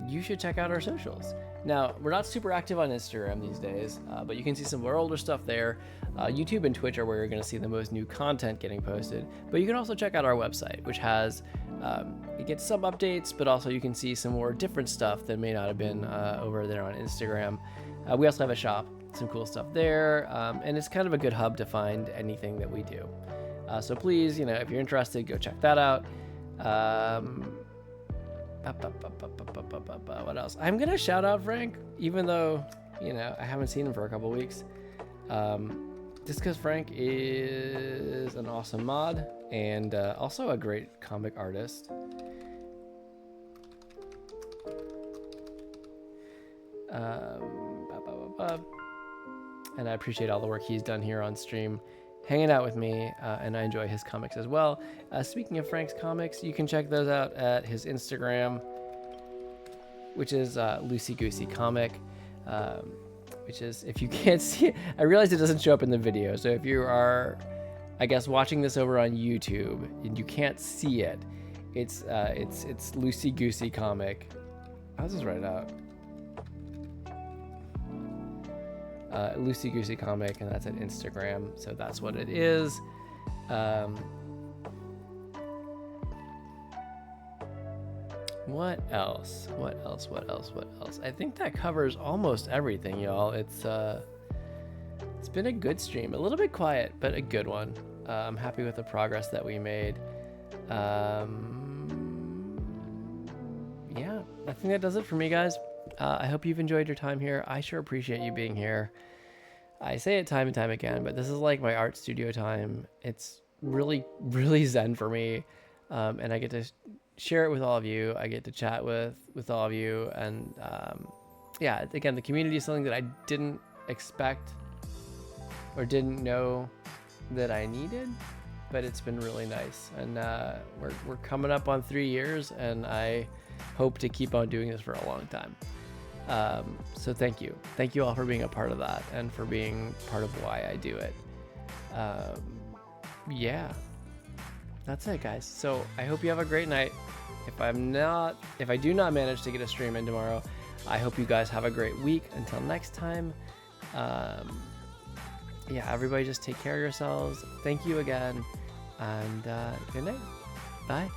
you should check out our socials. Now, we're not super active on Instagram these days, but you can see some of our older stuff there. YouTube and Twitch are where you're going to see the most new content getting posted. But you can also check out our website, which has, you get some updates, but also you can see some more different stuff that may not have been over there on Instagram. We also have a shop, some cool stuff there, and it's kind of a good hub to find anything that we do. So please, if you're interested, go check that out. What else? I'm gonna shout out Frank, even though I haven't seen him for a couple weeks. Just because Frank is an awesome mod and also a great comic artist. And I appreciate all the work he's done here on stream, hanging out with me, and I enjoy his comics as well. Speaking of Frank's comics, you can check those out at his Instagram, which is Loosey Goosey Comic, which is, if you can't see it, I realize it doesn't show up in the video, so if you are, I guess, watching this over on YouTube and you can't see it, it's Loosey Goosey Comic. I'll just write it out. Loosey Goosey Comic, and that's at Instagram, so that's what it is. What else? I think that covers almost everything, y'all. It's been a good stream, a little bit quiet, but a good one. I'm happy with the progress that we made. Yeah, I think that does it for me, guys. I hope you've enjoyed your time here. I sure appreciate you being here. I say it time and time again, but this is like my art studio time. It's really, really zen for me. And I get to share it with all of you. I get to chat with all of you. And yeah, again, the community is something that I didn't expect or didn't know that I needed, but it's been really nice. And we're coming up on 3 years, and I hope to keep on doing this for a long time. So thank you all for being a part of that and for being part of why I do it. Yeah, that's it, guys. So I hope you have a great night. If I do not manage to get a stream in tomorrow, I hope you guys have a great week. Until next time, yeah, everybody just take care of yourselves. Thank you again, and good night. Bye.